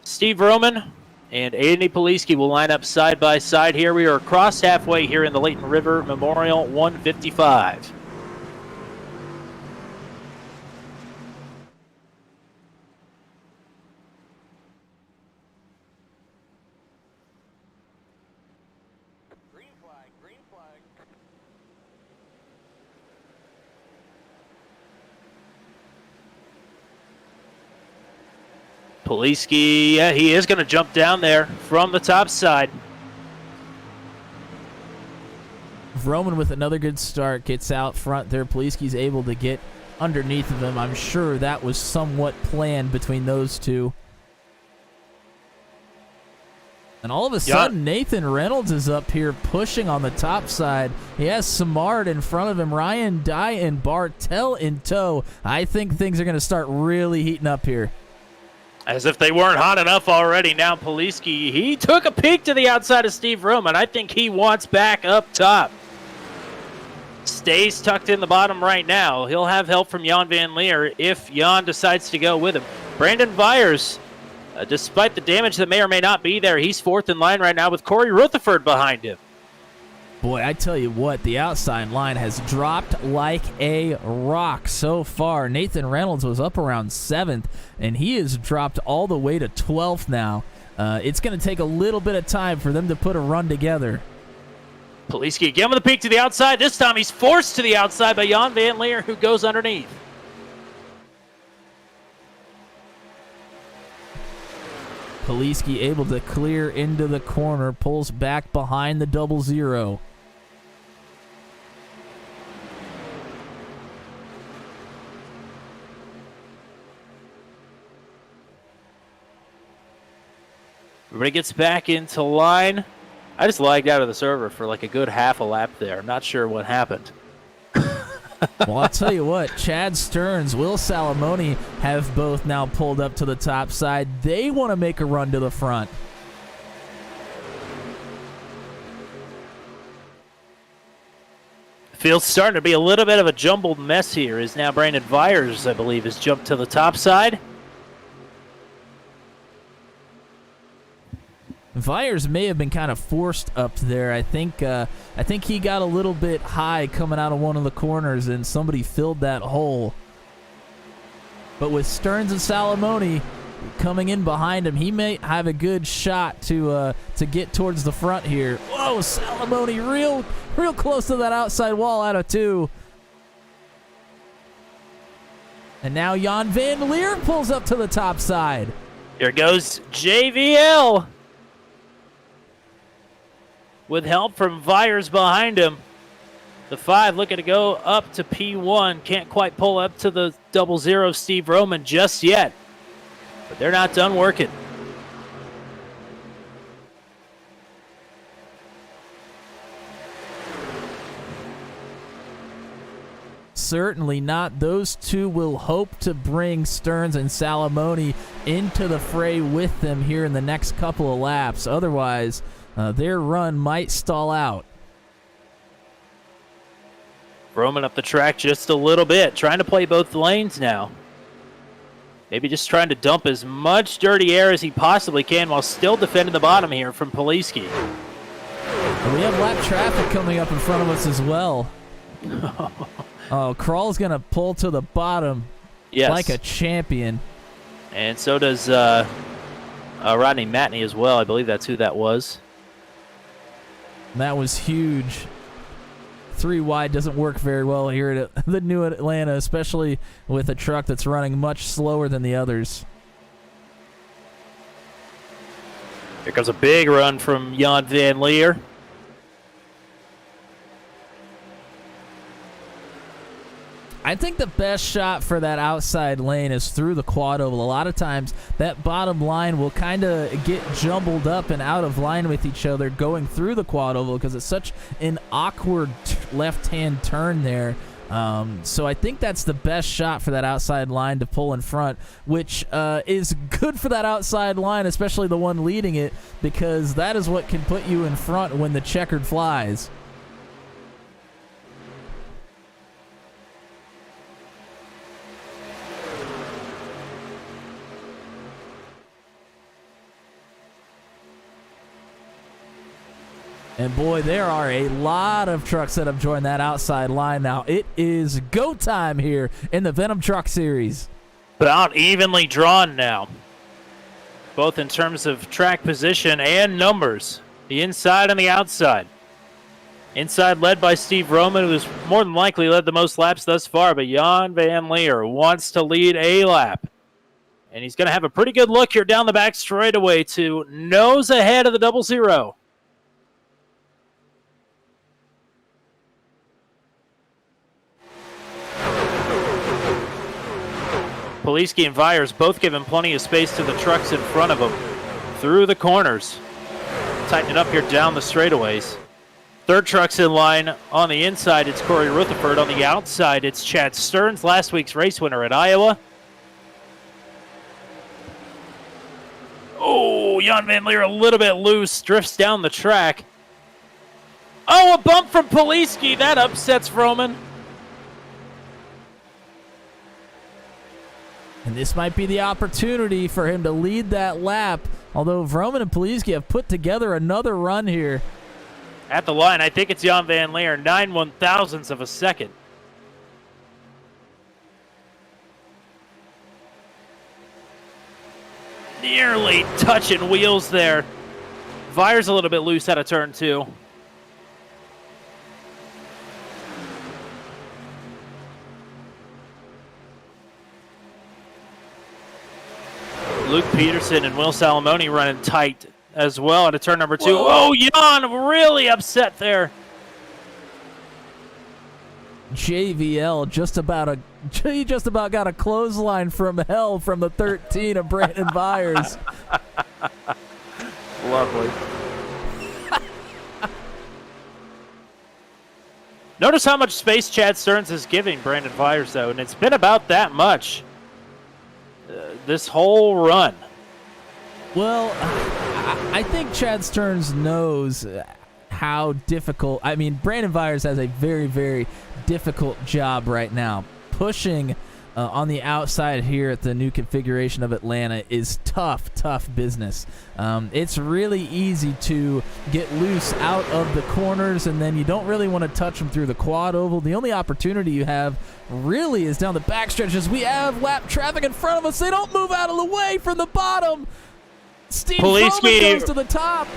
Steve Roman and Andy Poliski will line up side by side here. We are across halfway here in the Layton River Memorial 155. Poliski, yeah, he is going to jump down there from the top side. Roman with another good start gets out front there. Poliski's able to get underneath of him. I'm sure that was somewhat planned between those two. And all of a sudden, Nathan Reynolds is up here pushing on the top side. He has Samard in front of him, Ryan Dye and Bartel in tow. I think things are going to start really heating up here. As if they weren't hot enough already. Now Poliski, he took a peek to the outside of Steve Roman. I think he wants back up top. Stays tucked in the bottom right now. He'll have help from Jan Van Leer if Jan decides to go with him. Brandon Vyers, despite the damage that may or may not be there, he's fourth in line right now with Corey Rutherford behind him. Boy, I tell you what, the outside line has dropped like a rock so far. Nathan Reynolds was up around 7th, and he has dropped all the way to 12th now. it's going to take a little bit of time for them to put a run together. Poliski again with a peek to the outside. This time he's forced to the outside by Jan Van Leer, who goes underneath. Poliski able to clear into the corner, pulls back behind the 0-0. Everybody gets back into line. I just lagged out of the server for like a good half a lap there. I'm not sure what happened. Well, I'll tell you what, Chad Stearns, Will Salamone have both now pulled up to the top side. They want to make a run to the front. Field's starting to be a little bit of a jumbled mess here. Is now Brandon Vyers, I believe, has jumped to the top side. Vyers may have been kind of forced up there. I think he got a little bit high coming out of one of the corners, and somebody filled that hole. But with Stearns and Salamone coming in behind him, he may have a good shot to get towards the front here. Whoa, Salamone real close to that outside wall out of 2. And now Jan Van Leer pulls up to the top side. Here goes JVL. With help from Vyers behind him. The 5 looking to go up to P1. Can't quite pull up to the 0-0 Steve Roman just yet. But they're not done working. Certainly not. Those two will hope to bring Stearns and Salamone into the fray with them here in the next couple of laps. Otherwise, their run might stall out. Roman up the track just a little bit, trying to play both lanes now. Maybe just trying to dump as much dirty air as he possibly can while still defending the bottom here from Poliski. And we have lap traffic coming up in front of us as well. Oh, Krall's going to pull to the bottom like a champion. And so does Rodney Matney as well. I believe that's who that was. That was huge. 3 wide doesn't work very well here at the new Atlanta, especially with a truck that's running much slower than the others. Here comes a big run from Jan Van Leer. I think the best shot for that outside lane is through the quad oval. A lot of times that bottom line will kind of get jumbled up and out of line with each other going through the quad oval because it's such an awkward left-hand turn there. So I think that's the best shot for that outside line to pull in front, which is good for that outside line, especially the one leading it, because that is what can put you in front when the checkered flies. And boy, there are a lot of trucks that have joined that outside line now. It is go time here in the Venom Truck Series. About evenly drawn now, both in terms of track position and numbers. The inside and the outside. Inside led by Steve Roman, who's more than likely led the most laps thus far, but Jan Van Leer wants to lead a lap. And he's going to have a pretty good look here down the back straightaway to nose ahead of the 0-0. Poliski and Vyers both giving plenty of space to the trucks in front of them through the corners. Tighten it up here down the straightaways. Third truck's in line on the inside. It's Corey Rutherford. On the outside, it's Chad Stearns, last week's race winner at Iowa. Oh, Jan Van Leer a little bit loose, drifts down the track. Oh, a bump from Poliski. That upsets Roman. And this might be the opportunity for him to lead that lap, although Vroman and Poliski have put together another run here. At the line, I think it's Jan Van Leer, 9/1000ths of a second. nearly touching wheels there. Vires a little bit loose out of turn 2. Luke Peterson and Will Salamone running tight as well out of turn number 2. Whoa. Oh, Jan really upset there. JVL just about got a clothesline from hell from the 13 of Brandon Byers. Lovely. Notice how much space Chad Stearns is giving Brandon Byers, though, and it's been about that much this whole run. Well, I think Chad Stearns knows how difficult. I mean, Brandon Byers has a very, very difficult job right now. Pushing on the outside here at the new configuration of Atlanta is tough business. It's really easy to get loose out of the corners, and then you don't really want to touch them through the quad oval. The only opportunity you have really is down the back stretches. We have lap traffic in front of us. They don't move out of the way from the bottom. Steve Froman goes to the top.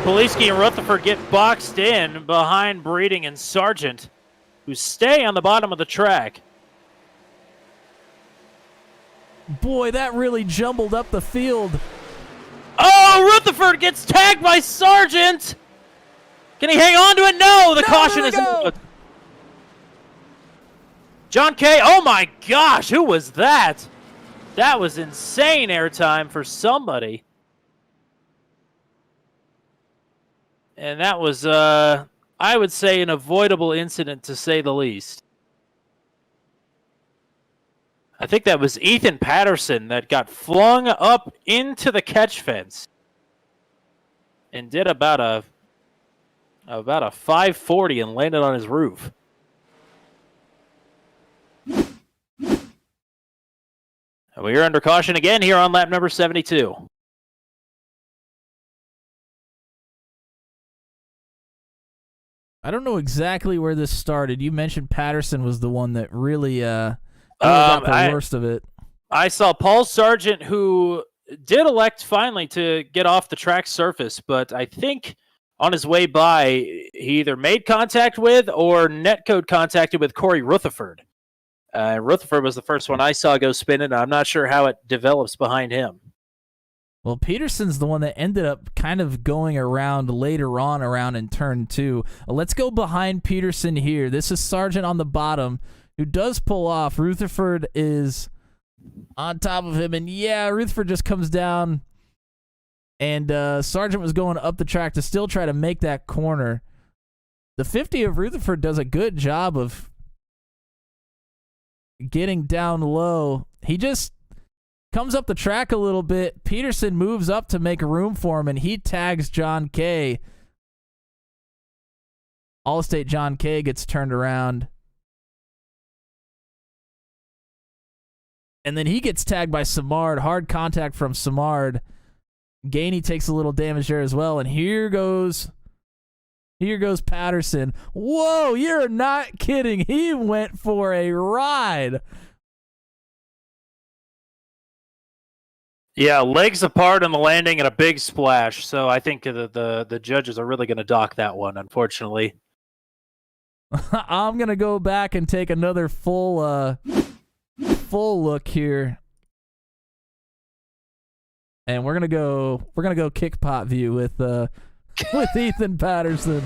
Poliski and Rutherford get boxed in behind Breeding and Sargent, who stay on the bottom of the track. Boy, that really jumbled up the field. Oh, Rutherford gets tagged by Sargent. Can he hang on to it? No, the caution is out. John Kay, oh my gosh, who was that? That was insane airtime for somebody. And that was, I would say, an avoidable incident, to say the least. I think that was Ethan Patterson that got flung up into the catch fence and did about a 540 and landed on his roof. And we are under caution again here on lap number 72. I don't know exactly where this started. You mentioned Patterson was the one that really got the worst of it. I saw Paul Sargent, who did elect finally to get off the track surface, but I think on his way by, he either made contact with or netcode contacted with Corey Rutherford. Rutherford was the first one I saw go spinning. I'm not sure how it develops behind him. Well, Peterson's the one that ended up kind of going around later on around in turn 2. Let's go behind Peterson here. This is Sargent on the bottom, who does pull off. Rutherford is on top of him, and yeah, Rutherford just comes down, and Sargent was going up the track to still try to make that corner. The 50 of Rutherford does a good job of getting down low. He just comes up the track a little bit. Peterson moves up to make room for him, and he tags John Kay. Allstate John Kay gets turned around. And then he gets tagged by Samard. Hard contact from Samard. Gainey takes a little damage there as well. And here goes Patterson. Whoa, you're not kidding. He went for a ride. Yeah, legs apart on the landing and a big splash. So I think the judges are really going to dock that one, unfortunately. I'm going to go back and take another full look here. And we're going to go kick pot view with Ethan Patterson.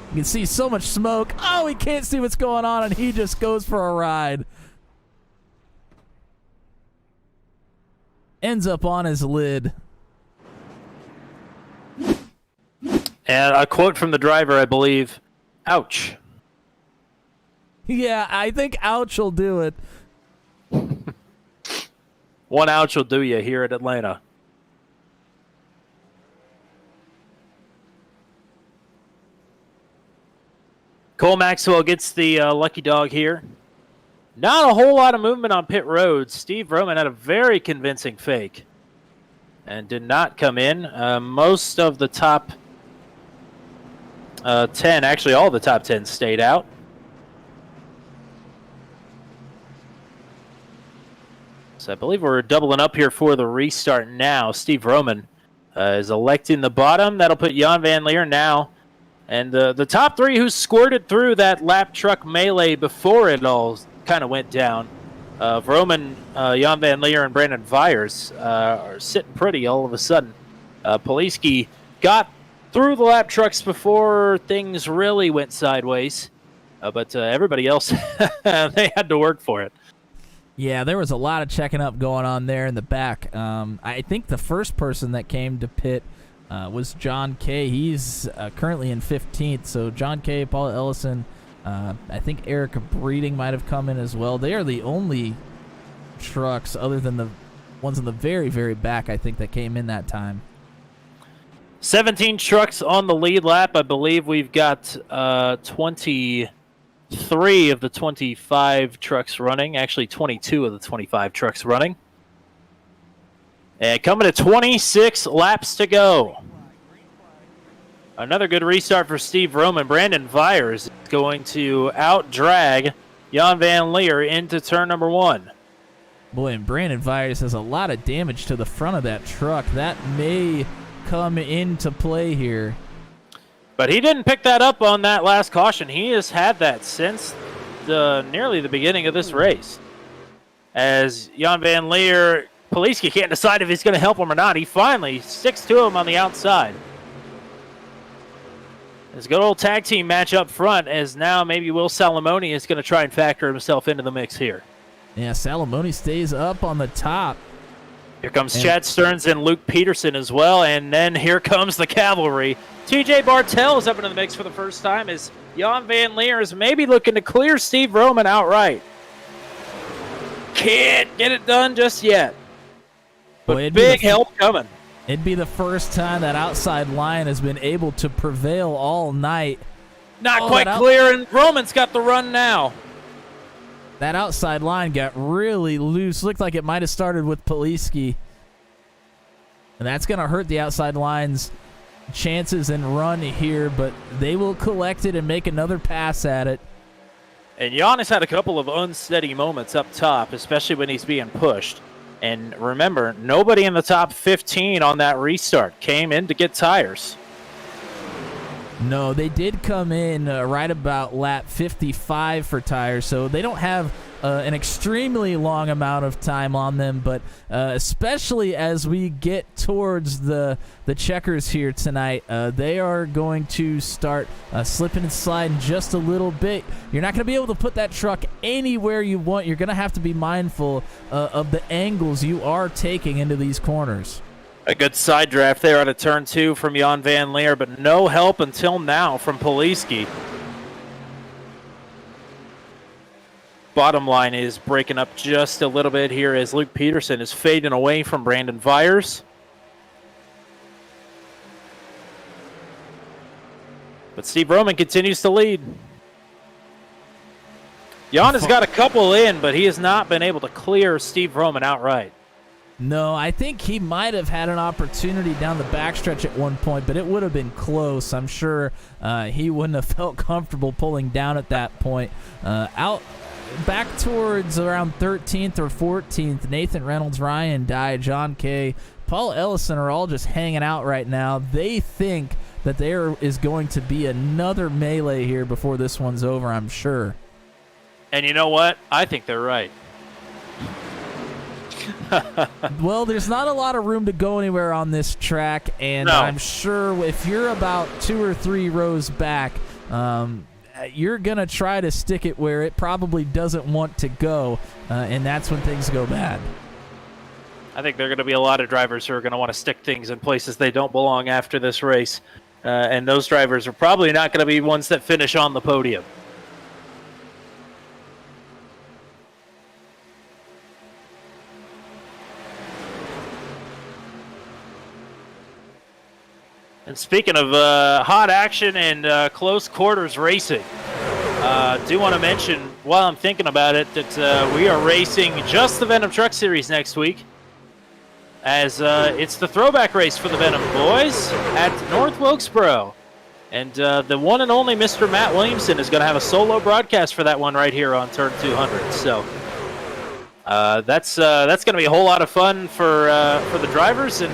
You can see so much smoke. Oh, he can't see what's going on, and he just goes for a ride. Ends up on his lid. And a quote from the driver, I believe, ouch. Yeah, I think ouch will do it. One ouch will do you here at Atlanta. Cole Maxwell gets the lucky dog here. Not a whole lot of movement on pit road. Steve Roman had a very convincing fake and did not come in. Most of the top 10, actually all the top 10 stayed out. So I believe we're doubling up here for the restart now. Steve Roman is electing the bottom. That'll put Jan Van Leer now. And the top three who squirted through that lap truck melee before it all kind of went down. Roman, Jan Van Leer, and Brandon Vyers are sitting pretty all of a sudden. Poliski got through the lap trucks before things really went sideways. But everybody else, they had to work for it. Yeah, there was a lot of checking up going on there in the back. I think the first person that came to pit was John Kay. He's currently in 15th. So John Kay, Paul Ellison, I think Eric Breeding might have come in as well. They are the only trucks other than the ones in the very, very back, I think, that came in that time. 17 trucks on the lead lap. I believe we've got 23 of the 25 trucks running. Actually, 22 of the 25 trucks running. And coming to 26 laps to go. Another good restart for Steve Roman. Brandon Vyers is going to out-drag Jan Van Leer into turn number 1. Boy, and Brandon Vyers has a lot of damage to the front of that truck. That may come into play here. But he didn't pick that up on that last caution. He has had that since nearly the beginning of this race. As Jan Van Leer, Poliski can't decide if he's going to help him or not. He finally sticks to him on the outside. This good old tag team match up front, as now maybe Will Salamoni is going to try and factor himself into the mix here. Yeah, Salamoni stays up on the top. Here comes Chad Stearns and Luke Peterson as well, and then here comes the cavalry. TJ Bartell is up into the mix for the first time as Jan Van Leer is maybe looking to clear Steve Roman outright. Can't get it done just yet. But Boy, big help coming. It'd be the first time that outside line has been able to prevail all night. Not quite clear, and Roman's got the run now. That outside line got really loose. Looked like it might have started with Poliski. And that's going to hurt the outside line's chances and run here, but they will collect it and make another pass at it. And Giannis had a couple of unsteady moments up top, especially when he's being pushed. And remember, nobody in the top 15 on that restart came in to get tires. No, they did come in right about lap 55 for tires, so they don't have an extremely long amount of time on them, but especially as we get towards the checkers here tonight, they are going to start slipping and sliding just a little bit. You're not going to be able to put that truck anywhere you want. You're going to have to be mindful of the angles you are taking into these corners. A good side draft there out of turn 2 from Jan Van Leer, but no help until now from Poliski. Bottom line is breaking up just a little bit here as Luke Peterson is fading away from Brandon Vyers. But Steve Roman continues to lead. Jan has got a couple in, but he has not been able to clear Steve Roman outright. No, I think he might have had an opportunity down the backstretch at one point, but it would have been close. I'm sure he wouldn't have felt comfortable pulling down at that point. Out back towards around 13th or 14th, Nathan Reynolds, Ryan Dye, John Kay, Paul Ellison are all just hanging out right now. They think that there is going to be another melee here before this one's over, I'm sure. And you know what? I think they're right. Well, there's not a lot of room to go anywhere on this track, and no. I'm sure if you're about 2 or 3 rows back, you're going to try to stick it where it probably doesn't want to go, and that's when things go bad. I think there are going to be a lot of drivers who are going to want to stick things in places they don't belong after this race, and those drivers are probably not going to be ones that finish on the podium. And speaking of hot action and close quarters racing, do want to mention, while I'm thinking about it, that we are racing just the Venom Truck Series next week, as it's the throwback race for the Venom boys at North Wilkesboro. And the one and only Mr. Matt Williamson is going to have a solo broadcast for that one right here on Turn 200. So That's going to be a whole lot of fun for the drivers, and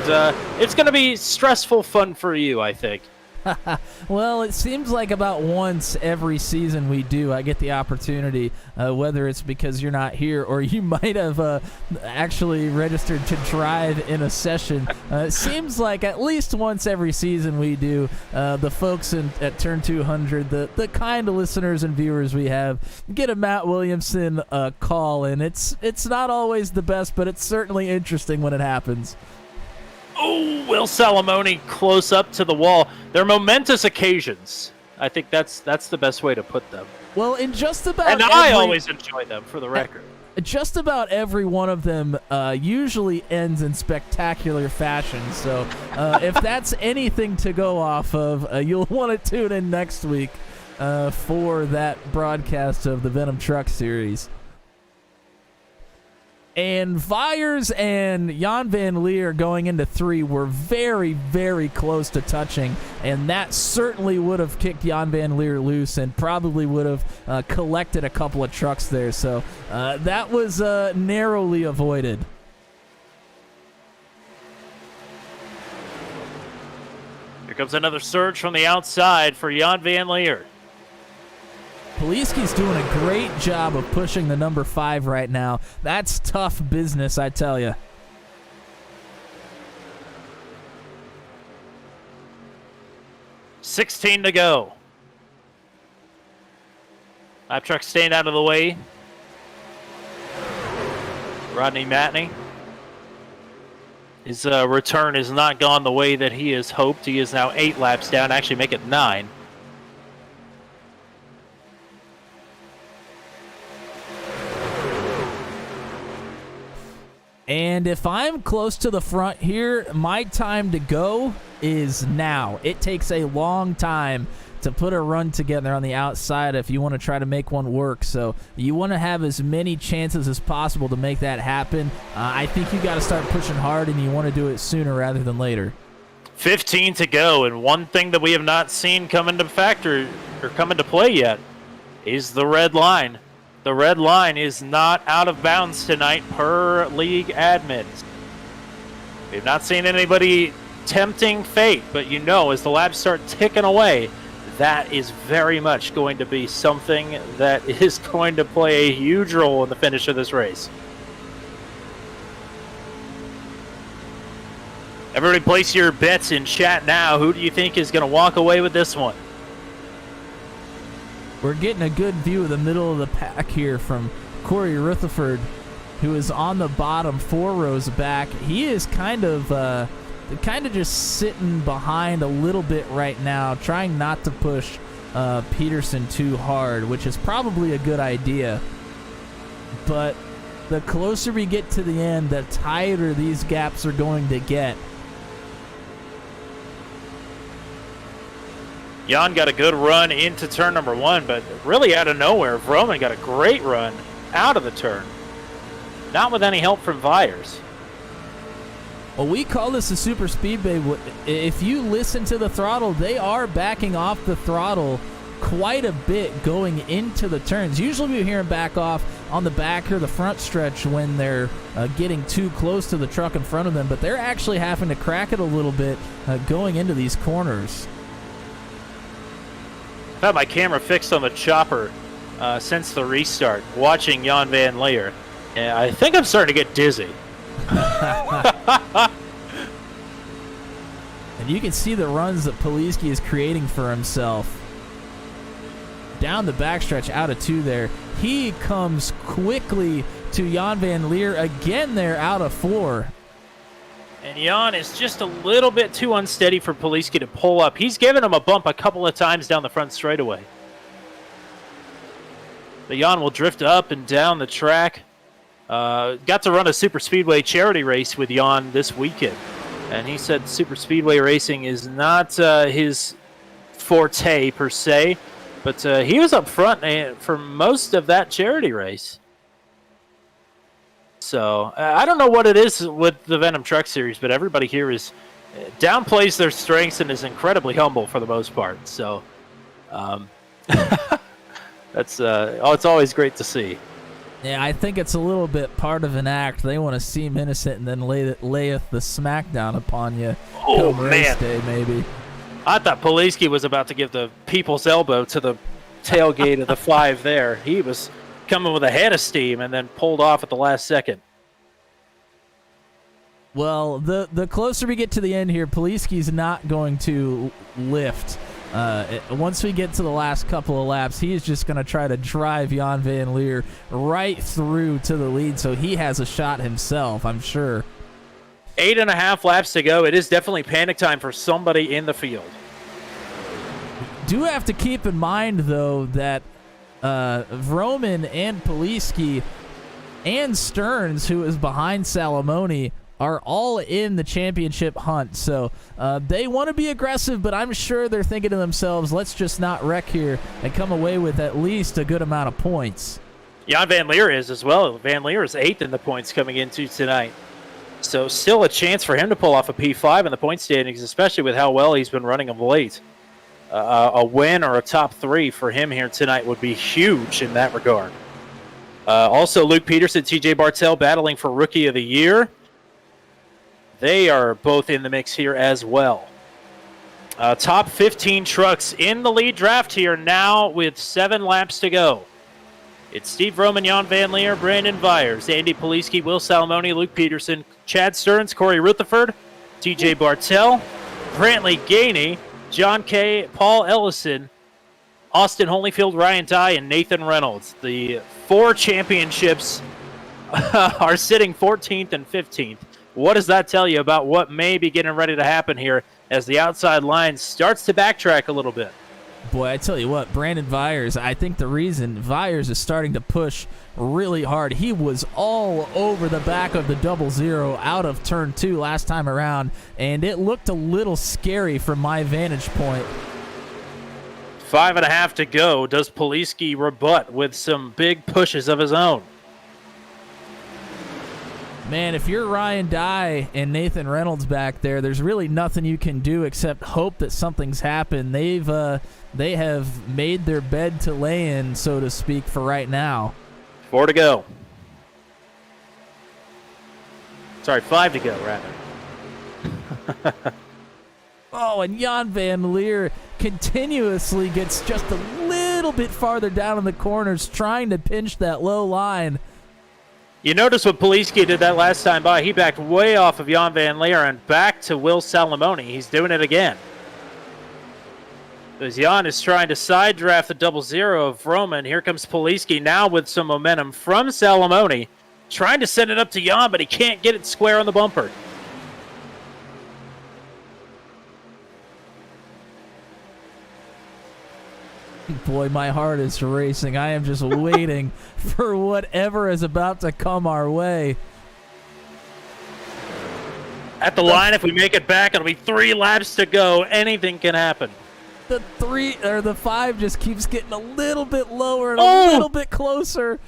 it's going to be stressful fun for you, I think. Well, it seems like about once every season we do, I get the opportunity, whether it's because you're not here or you might have actually registered to drive in a session. It seems like at least once every season we do. The folks at Turn 200, the kind of listeners and viewers we have, get a Matt Williamson call, and it's not always the best, but it's certainly interesting when it happens. Oh, Will Salamone close up to the wall. They're momentous occasions. I think that's the best way to put them. Well, in just about and I always enjoy them, for the record. Just about every one of them usually ends in spectacular fashion. So if that's anything to go off of, you'll want to tune in next week for that broadcast of the Venom Truck Series. And Vyers and Jan Van Leer going into 3 were very, very close to touching, and that certainly would have kicked Jan Van Leer loose and probably would have collected a couple of trucks there. So that was narrowly avoided. Here comes another surge from the outside for Jan Van Leer. Poliski's doing a great job of pushing the number 5 right now. That's tough business, I tell you. $16 to go. Lap truck staying out of the way. Rodney Matney. His return has not gone the way that he has hoped. He is now 8 laps down, actually make it 9. And if I'm close to the front here, my time to go is now. It takes a long time to put a run together on the outside if you want to try to make one work. So you want to have as many chances as possible to make that happen. I think you got to start pushing hard, and you want to do it sooner rather than later. 15 to go, and one thing that we have not seen come into play yet is the red line. The red line is not out of bounds tonight per league admins. We've not seen anybody tempting fate, but you know, as the laps start ticking away, that is very much going to be something that is going to play a huge role in the finish of this race. Everybody place your bets in chat now. Who do you think is going to walk away with this one? We're getting a good view of the middle of the pack here from Corey Rutherford, who is on the bottom 4 rows back. He is kind of just sitting behind a little bit right now, trying not to push Peterson too hard, which is probably a good idea. But the closer we get to the end, the tighter these gaps are going to get. Jan got a good run into turn number 1, but really out of nowhere, Vroman got a great run out of the turn. Not with any help from Vyers. Well, we call this a super speedway. If you listen to the throttle, they are backing off the throttle quite a bit going into the turns. Usually we hear them back off on the back or the front stretch when they're getting too close to the truck in front of them, but they're actually having to crack it a little bit going into these corners. I've had my camera fixed on the chopper since the restart, watching Jan Van Leer. And I think I'm starting to get dizzy. And you can see the runs that Poliski is creating for himself. Down the backstretch out of 2 there. He comes quickly to Jan Van Leer again there out of 4. And Jan is just a little bit too unsteady for Poliski to pull up. He's given him a bump a couple of times down the front straightaway. But Jan will drift up and down the track. Got to run a super speedway charity race with Jan this weekend. And he said super speedway racing is not his forte per se. But he was up front for most of that charity race. So, I don't know what it is with the Venom Truck Series, but everybody here downplays their strengths and is incredibly humble for the most part. So, it's always great to see. Yeah, I think it's a little bit part of an act. They want to seem innocent and then layeth the smackdown upon you. Oh, come race man. day, maybe. I thought Poliski was about to give the people's elbow to the tailgate of the 5 there. He was coming with a head of steam and then pulled off at the last second. Well, the closer we get to the end here, Poliski's not going to lift. Once we get to the last couple of laps, he's just going to try to drive Jan Van Leer right through to the lead, so he has a shot himself, I'm sure. 8.5 laps to go. It is definitely panic time for somebody in the field. Do have to keep in mind, though, that Vroman and Poliski and Stearns, who is behind Salamone, are all in the championship hunt. So they want to be aggressive, but I'm sure they're thinking to themselves, let's just not wreck here and come away with at least a good amount of points. Jan Van Leer is as well. Van Leer is 8th in the points coming into tonight. So still a chance for him to pull off a P5 in the point standings, especially with how well he's been running of late. A win or a top 3 for him here tonight would be huge in that regard. Also, Luke Peterson, TJ Bartell battling for Rookie of the Year. They are both in the mix here as well. Top 15 trucks in the lead draft here now with 7 laps to go. It's Steve Vroman, Jan Van Leer, Brandon Vyers, Andy Poliski, Will Salamone, Luke Peterson, Chad Stearns, Corey Rutherford, TJ Bartell, Brantley Gainey, John Kay, Paul Ellison, Austin Holyfield, Ryan Dye, and Nathan Reynolds. The 4 championships are sitting 14th and 15th. What does that tell you about what may be getting ready to happen here as the outside line starts to backtrack a little bit? Boy, I tell you what, Brandon Vyers, I think the reason Vyers is starting to push really hard, he was all over the back of the 00 out of turn 2 last time around, and it looked a little scary from my vantage point. 5.5 to go. Does Poliski rebut with some big pushes of his own? Man, if you're Ryan Dye and Nathan Reynolds back there, there's really nothing you can do except hope that something's happened. They have made their bed to lay in, so to speak, for right now. 4 to go. Sorry, 5 to go, rather. Oh, and Jan Van Leer continuously gets just a little bit farther down in the corners, trying to pinch that low line. You notice what Poliski did that last time by. He backed way off of Jan Van Leer and back to Will Salamone. He's doing it again. As Jan is trying to side draft the 00 of Vroman. Here comes Poliski now with some momentum from Salamone. Trying to send it up to Jan, but he can't get it square on the bumper. Boy, my heart is racing. I am just waiting for whatever is about to come our way. At the line, if we make it back, it'll be 3 laps to go. Anything can happen. The 5 just keeps getting a little bit lower and a little bit closer.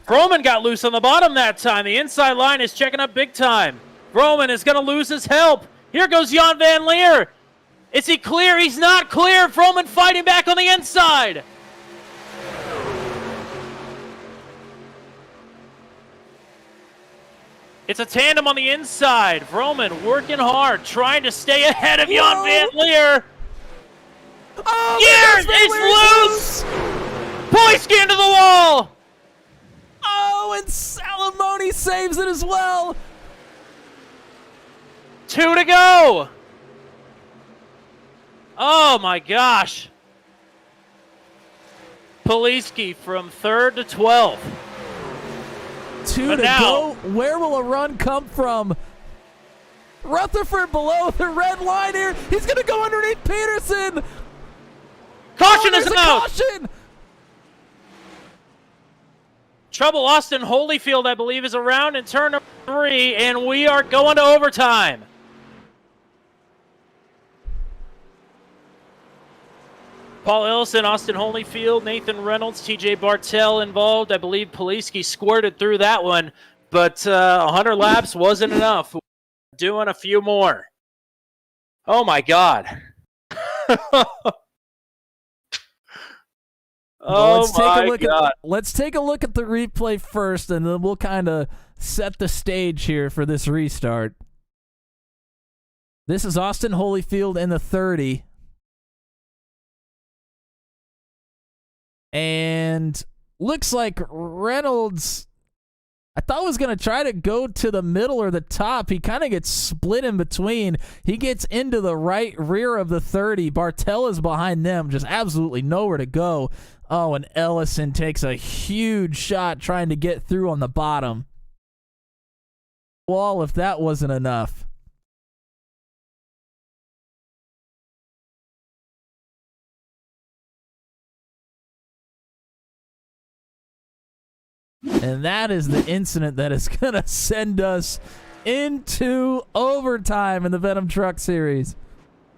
Vroman got loose on the bottom that time. The inside line is checking up big time. Vroman is going to lose his help. Here goes Jan Van Leer. Is he clear? He's not clear. Vroman fighting back on the inside. It's a tandem on the inside. Vroman working hard, trying to stay ahead of Jan Van Leer. Oh, it's loose! Poliski into the wall! Oh, and Salamone saves it as well. 2 to go. Oh my gosh. Poliski from 3rd to 12th. 2 to go. Where will a run come from? Rutherford below the red line here. He's going to go underneath Peterson. Caution is there's a out. Caution. Trouble Austin Holyfield, I believe, is around in turn number 3, and we are going to overtime. Paul Ellison, Austin Holyfield, Nathan Reynolds, TJ Bartell involved. I believe Poliski squirted through that one, but 100 laps wasn't enough. Doing a few more. Oh my God. Oh let's take my a look God. let's take a look at the replay first, and then we'll kind of set the stage here for this restart. This is Austin Holyfield in the 30. And looks like Reynolds, I thought was going to try to go to the middle or the top. He kind of gets split in between. He gets into the right rear of the 30. Bartel is behind them, just absolutely nowhere to go. Oh, and Ellison takes a huge shot trying to get through on the bottom. Well, if that wasn't enough. And that is the incident that is going to send us into overtime in the Venom Truck Series.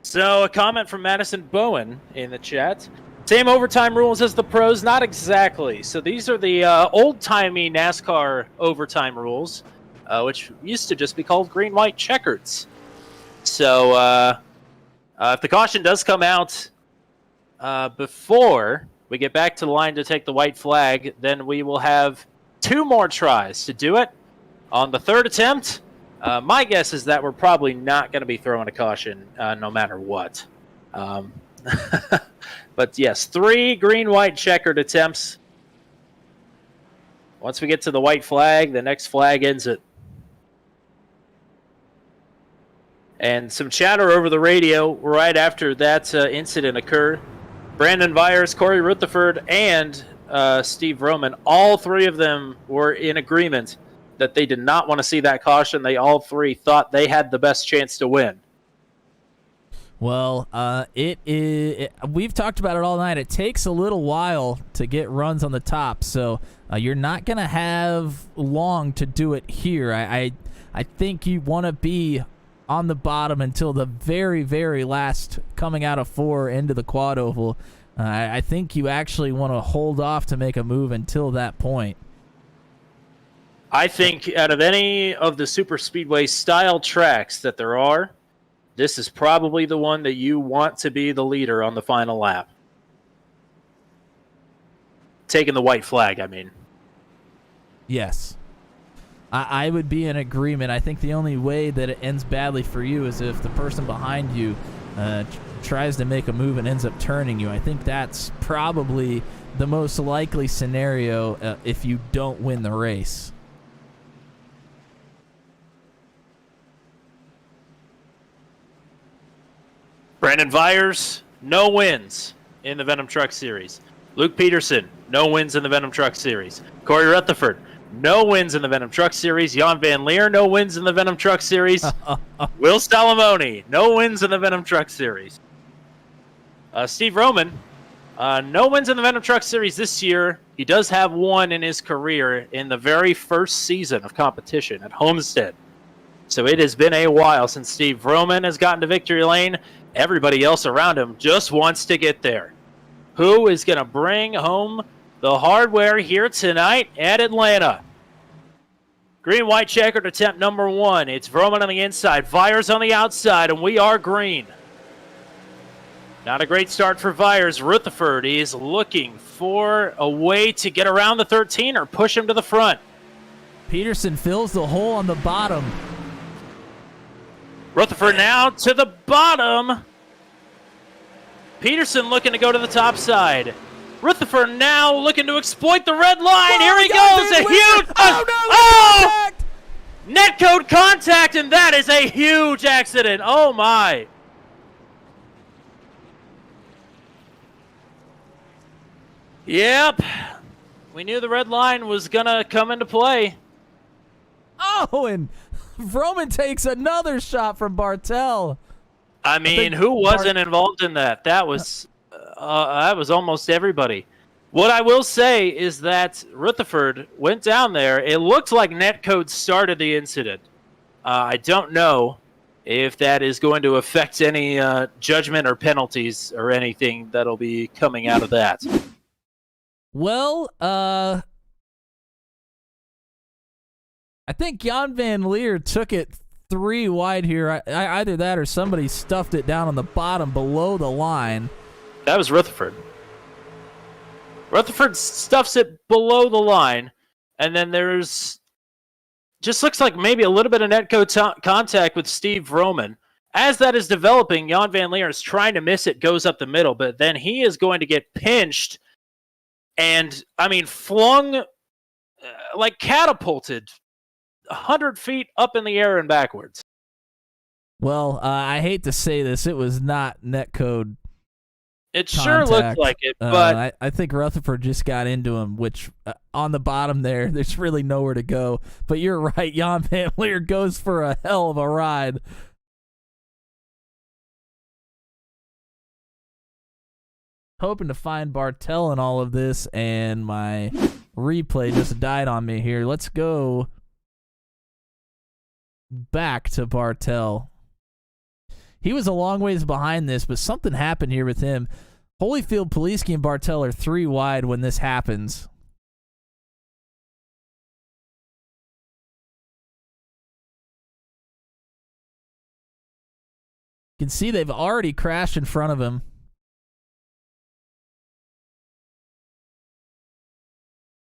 So a comment from Madison Bowen in the chat. Same overtime rules as the pros? Not exactly. So these are the old-timey NASCAR overtime rules, which used to just be called green-white checkers. So if the caution does come out before we get back to the line to take the white flag, then we will have 2 more tries to do it. On the 3rd attempt, my guess is that we're probably not going to be throwing a caution no matter what. But yes, 3 green-white checkered attempts. Once we get to the white flag, the next flag ends it. And some chatter over the radio right after that incident occurred. Brandon Vyers, Corey Rutherford, and Steve Roman, all 3 of them were in agreement that they did not want to see that caution. They all 3 thought they had the best chance to win. Well, we've talked about it all night. It takes a little while to get runs on the top, so you're not going to have long to do it here. I think you want to be on the bottom until the very, very last coming out of 4 into the quad oval. I think you actually want to hold off to make a move until that point. I think out of any of the super speedway style tracks that there are, this is probably the one that you want to be the leader on the final lap. Taking the white flag, I mean. Yes. I would be in agreement. I think the only way that it ends badly for you is if the person behind you tries to make a move and ends up turning you. I think that's probably the most likely scenario if you don't win the race. Brandon Vyers, no wins in the Venom Truck Series. Luke Peterson, no wins in the Venom Truck Series. Corey Rutherford, no wins in the Venom Truck Series. Jan Van Leer, no wins in the Venom Truck Series. Will Salamone, no wins in the Venom Truck Series. Steve Roman, no wins in the Venom Truck Series this year. He does have 1 in his career in the very first season of competition at Homestead. So it has been a while since Steve Roman has gotten to victory lane. Everybody else around him just wants to get there. Who is going to bring home the hardware here tonight at Atlanta? Green-white checkered attempt number 1. It's Roman on the inside, Vyers on the outside, and we are green. Not a great start for Vyers. Rutherford is looking for a way to get around the 13 or push him to the front. Peterson fills the hole on the bottom. Rutherford now to the bottom. Peterson looking to go to the top side. Rutherford now looking to exploit the red line. Here he goes. A huge... Oh! Netcode contact, and that is a huge accident. Oh, my. Yep. We knew the red line was going to come into play. Oh, and Roman takes another shot from Bartel. I mean, who wasn't involved in that? That was almost everybody. What I will say is that Rutherford went down there. It looked like Netcode started the incident. I don't know if that is going to affect any judgment or penalties or anything that'll be coming out of that. Well, I think Jan Van Leer took it 3 wide here. Either that or somebody stuffed it down on the bottom below the line. That was Rutherford. Rutherford stuffs it below the line, and then there's just looks like maybe a little bit of netcode contact with Steve Roman. As that is developing, Jan Van Leer is trying to miss it, goes up the middle, but then he is going to get pinched and, flung, like catapulted 100 feet up in the air and backwards. Well, I hate to say this, it was not netcode. It sure looked like it, but I think Rutherford just got into him, which on the bottom there's really nowhere to go. But you're right, Jan Van Leer goes for a hell of a ride. Hoping to find Bartel in all of this, and my replay just died on me here. Let's go back to Bartel. He was a long ways behind this, but something happened here with him. Holyfield, Poliski, and Bartel are 3 wide when this happens. You can see they've already crashed in front of him.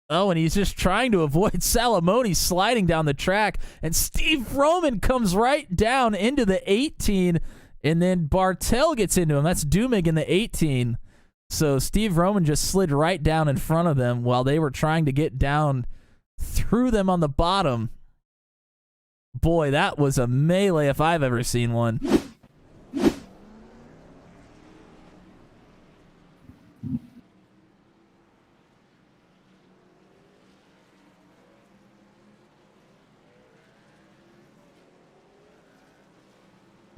Oh, and he's just trying to avoid Salamone sliding down the track. And Steve Roman comes right down into the 18, and then Bartel gets into him. That's Dumig in the 18. So Steve Roman just slid right down in front of them while they were trying to get down through them on the bottom. Boy, that was a melee if I've ever seen one.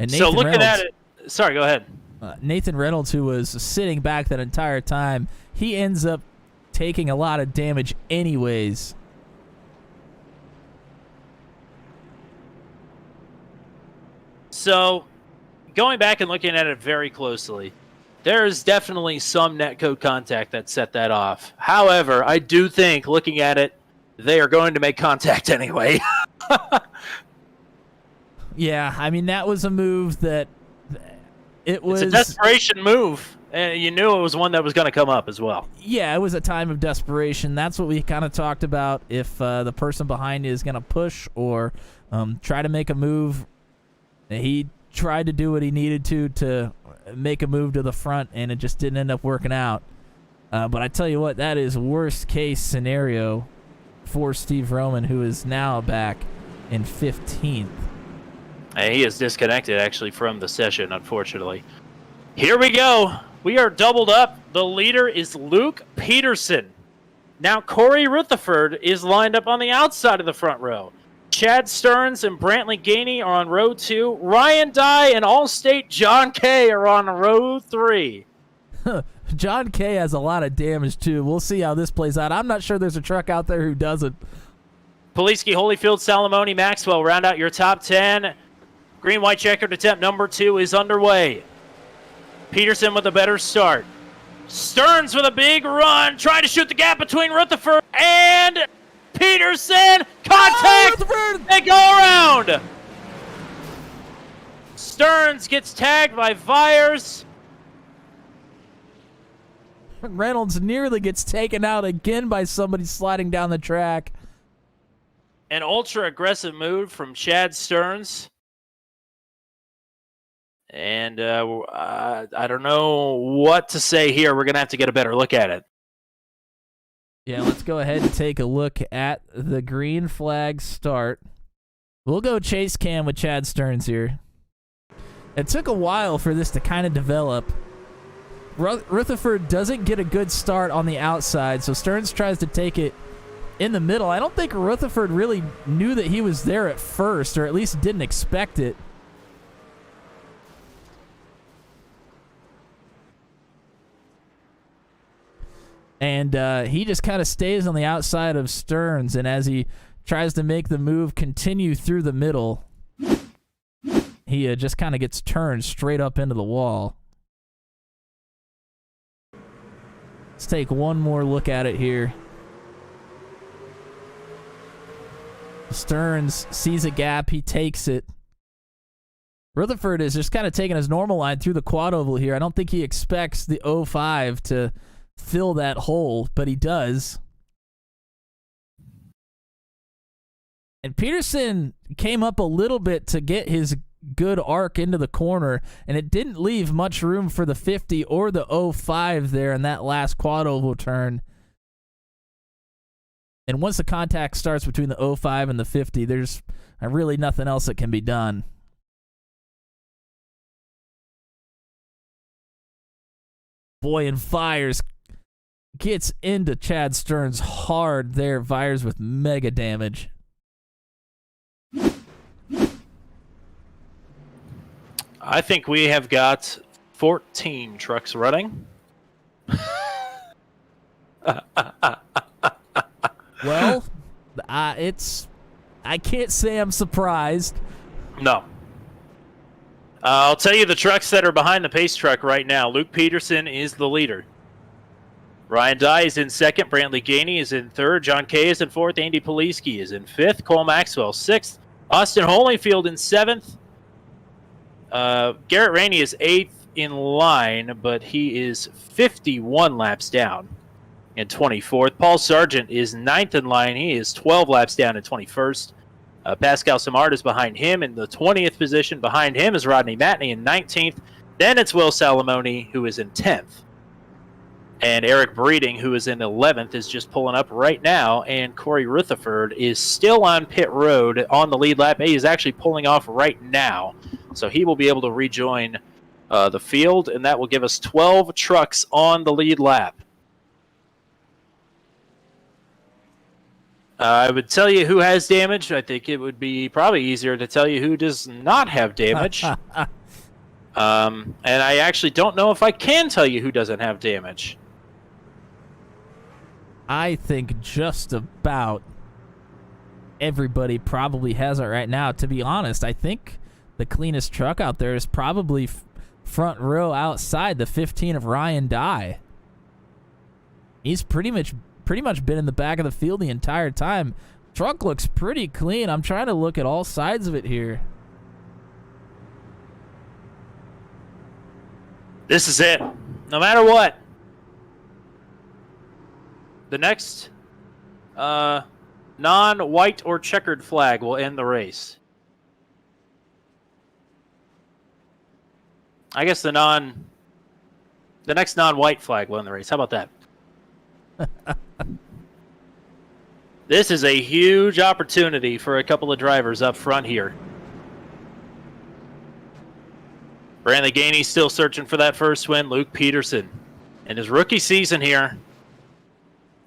And so looking Reynolds, at it, sorry, go ahead. Nathan Reynolds, who was sitting back that entire time, he ends up taking a lot of damage anyways. So going back and looking at it very closely, there's definitely some netcode contact that set that off. However, I do think, looking at it, they are going to make contact anyway. Yeah, that was a move that it was. It's a desperation move, and you knew it was one that was going to come up as well. Yeah, it was a time of desperation. That's what we kind of talked about. If the person behind you is going to push or try to make a move, he tried to do what he needed to make a move to the front, and it just didn't end up working out. But I tell you what, that is worst case scenario for Steve Roman, who is now back in 15th. He is disconnected, actually, from the session, unfortunately. Here we go. We are doubled up. The leader is Luke Peterson. Now, Corey Rutherford is lined up on the outside of the front row. Chad Stearns and Brantley Gainey are on row 2. Ryan Dye and Allstate John Kay are on row 3. John Kay has a lot of damage, too. We'll see how this plays out. I'm not sure there's a truck out there who doesn't. Poliski, Holyfield, Salamone, Maxwell, round out your top 10. Green-white checkered attempt number 2 is underway. Peterson with a better start. Stearns with a big run, trying to shoot the gap between Rutherford and Peterson. Contact! They go around. Stearns gets tagged by Vyers. Reynolds nearly gets taken out again by somebody sliding down the track. An ultra-aggressive move from Chad Stearns. And I don't know what to say here. We're going to have to get a better look at it. Yeah, let's go ahead and take a look at the green flag start. We'll go chase cam with Chad Stearns here. It took a while for this to kind of develop. Rutherford doesn't get a good start on the outside, so Stearns tries to take it in the middle. I don't think Rutherford really knew that he was there at first, or at least didn't expect it. And he just kind of stays on the outside of Stearns, and as he tries to make the move continue through the middle, he just kind of gets turned straight up into the wall. Let's take one more look at it here. Stearns sees a gap, he takes it. Rutherford is just kind of taking his normal line through the quad oval here. I don't think he expects the 05 to fill that hole, but he does. And Peterson came up a little bit to get his good arc into the corner, and it didn't leave much room for the 50 or the 05 there in that last quad oval turn. And once the contact starts between the 05 and the 50, there's really nothing else that can be done. Boy, and fires. Gets into Chad Stearns hard there. Fires with mega damage. I think we have got 14 trucks running. Well, I can't say I'm surprised. No. I'll tell you the trucks that are behind the pace truck right now. Luke Peterson is the leader. Ryan Dye is in second. Brantley Gainey is in third. John Kay is in fourth. Andy Poliski is in fifth. Cole Maxwell sixth. Austin Holyfield in seventh. Garrett Rainey is eighth in line, but he is 51 laps down in 24th. Paul Sargent is ninth in line. He is 12 laps down in 21st. Pascal Samard is behind him in the 20th position. Behind him is Rodney Matney in 19th. Then it's Will Salamone, who is in 10th. And Eric Breeding, who is in 11th, is just pulling up right now. And Corey Rutherford is still on pit road on the lead lap. He is actually pulling off right now. So he will be able to rejoin the field, and that will give us 12 trucks on the lead lap. I would tell you who has damage. I think it would be probably easier to tell you who does not have damage. And I actually don't know if I can tell you who doesn't have damage. I think just about everybody probably has it right now. To be honest, I think the cleanest truck out there is probably front row outside the 15 of Ryan Dye. He's pretty much been in the back of the field the entire time. Truck looks pretty clean. I'm trying to look at all sides of it here. This is it. No matter what. The next non-white or checkered flag will end the race. I guess the next non-white flag will end the race. How about that? This is a huge opportunity for a couple of drivers up front here. Brantley Gainey still searching for that first win. Luke Peterson in his rookie season here,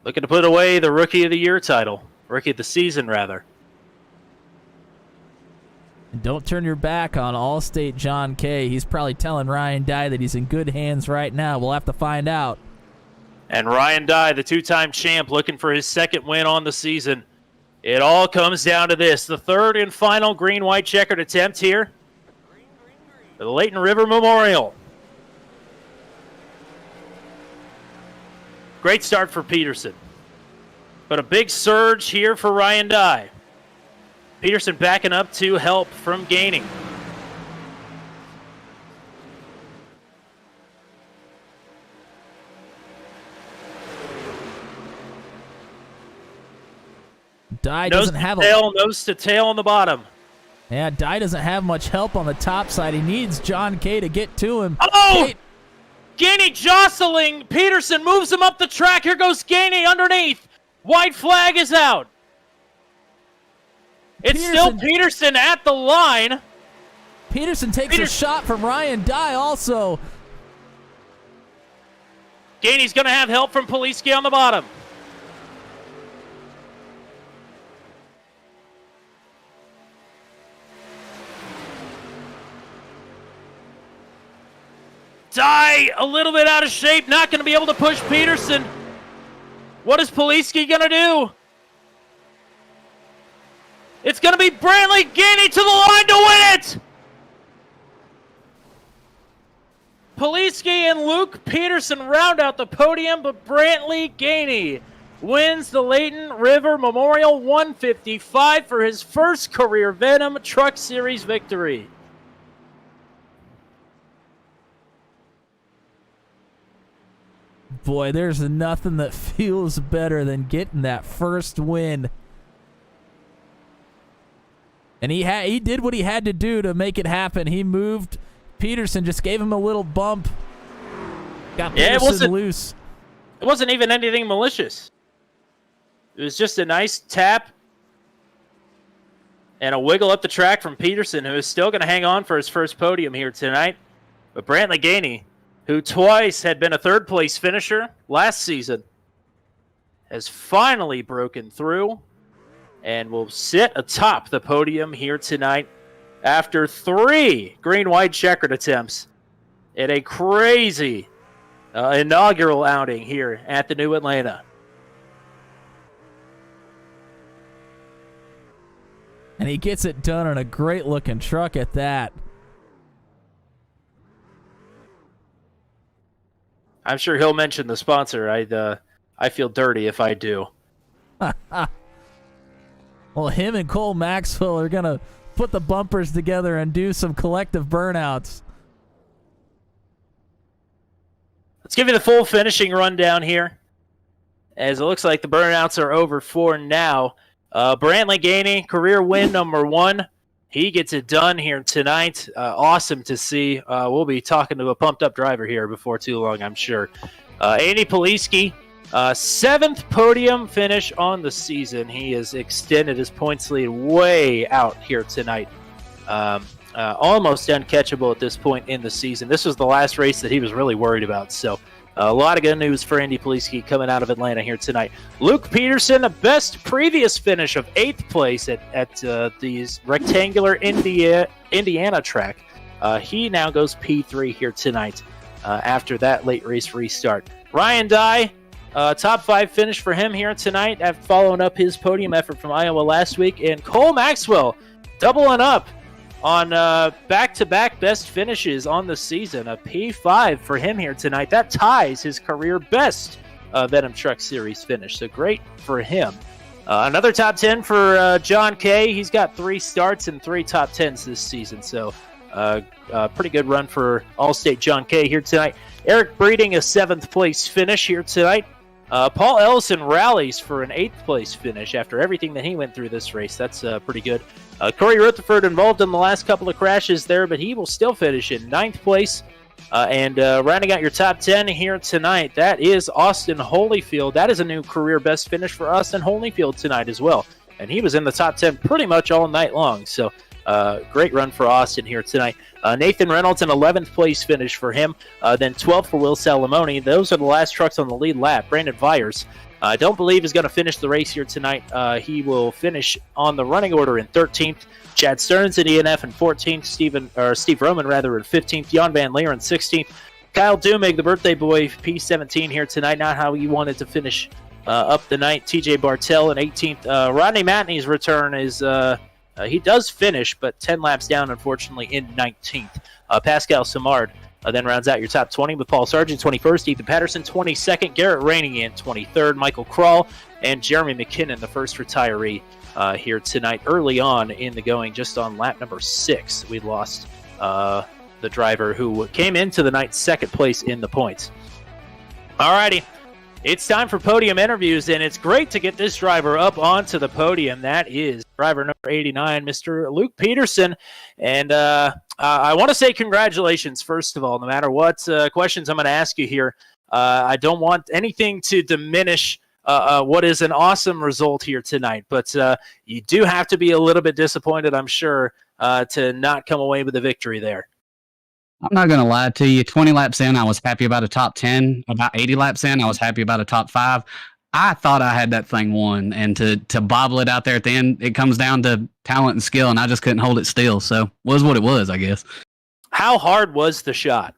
looking to put away the Rookie of the Year title. Rookie of the Season, rather. And don't turn your back on Allstate John Kay. He's probably telling Ryan Dye that he's in good hands right now. We'll have to find out. And Ryan Dye, the two-time champ, looking for his second win on the season. It all comes down to this. The third and final green-white checkered attempt here for the Layton River Memorial. Great start for Peterson. But a big surge here for Ryan Dye. Peterson backing up to help from Gainey. Dye doesn't have nose to tail on the bottom. Yeah, Dye doesn't have much help on the top side. He needs John Kay to get to him. Oh! Gainey jostling. Peterson moves him up the track. Here goes Gainey underneath. White flag is out. It's still Peterson at the line. Peterson takes a shot from Ryan Dye also. Gainey's going to have help from Poliski on the bottom. Dye a little bit out of shape, not going to be able to push Peterson. What is Poliski going to do? It's going to be Brantley Gainey to the line to win it! Poliski and Luke Peterson round out the podium, but Brantley Gainey wins the Layton River Memorial 155 for his first career Venom Truck Series victory. boy, there's nothing that feels better than getting that first win. And he did what he had to do to make it happen. He moved. Peterson just gave him a little bump. Got Peterson loose. It wasn't even anything malicious. It was just a nice tap and a wiggle up the track from Peterson, who is still going to hang on for his first podium here tonight. But Brantley Gainey, who twice had been a third-place finisher last season, has finally broken through and will sit atop the podium here tonight after 3 green-white checkered attempts in a crazy inaugural outing here at the New Atlanta. And he gets it done on a great-looking truck at that. I'm sure he'll mention the sponsor. I feel dirty if I do. Well, him and Cole Maxwell are going to put the bumpers together and do some collective burnouts. Let's give you the full finishing rundown here, as it looks like the burnouts are over for now. Brantley Gainey, career win number 1. He gets it done here tonight. Awesome to see. We'll be talking to a pumped-up driver here before too long, I'm sure. Andy Poliski, 7th podium finish on the season. He has extended his points lead way out here tonight. Almost uncatchable at this point in the season. This was the last race that he was really worried about, so a lot of good news for Andy Poliski coming out of Atlanta here tonight. Luke Peterson, a best previous finish of 8th place at the rectangular Indiana track. He now goes P3 here tonight after that late race restart. Ryan Dye, top 5 finish for him here tonight after following up his podium effort from Iowa last week. And Cole Maxwell doubling up on back-to-back best finishes on the season. A P5 for him here tonight. That ties his career best Venom Truck Series finish. So great for him. Another top 10 for John Kay. He's got 3 starts and 3 top 10s this season. So pretty good run for All-State John Kay here tonight. Eric Breeding, a 7th place finish here tonight. Paul Ellison rallies for an 8th place finish after everything that he went through this race. That's pretty good. Corey Rutherford involved in the last couple of crashes there, but he will still finish in 9th place. And rounding out your top 10 here tonight, that is Austin Holyfield. That is a new career best finish for Austin Holyfield tonight as well. And he was in the top 10 pretty much all night long. So great run for Austin here tonight. Nathan Reynolds, an 11th place finish for him. Then 12th for Will Salamone. Those are the last trucks on the lead lap. Brandon Vyers, I don't believe is going to finish the race here tonight. He will finish on the running order in 13th. Chad Stearns at ENF in 14th. Steve Roman in 15th. Jan Van Leer in 16th. Kyle Dumig, the birthday boy, P17 here tonight. Not how he wanted to finish up the night. TJ Bartell in 18th. Rodney Matney's return is he does finish, but 10 laps down, unfortunately, in 19th. Pascal Simard then rounds out your top 20 with Paul Sargent, 21st, Ethan Patterson, 22nd, Garrett Rainey in 23rd, Michael Krall, and Jeremy McKinnon, the first retiree here tonight. Early on in the going, just on lap number 6, we lost the driver who came into the night 2nd place in the points. Alrighty. It's time for podium interviews, and it's great to get this driver up onto the podium. That is driver number 89, Mr. Luke Peterson. And I want to say congratulations, first of all, no matter what questions I'm going to ask you here. I don't want anything to diminish what is an awesome result here tonight. But you do have to be a little bit disappointed, I'm sure, to not come away with a victory there. I'm not going to lie to you. 20 laps in, I was happy about a top 10. About 80 laps in, I was happy about a top 5. I thought I had that thing won, and to bobble it out there at the end, it comes down to talent and skill, and I just couldn't hold it still. So was what it was, I guess. How hard was the shot?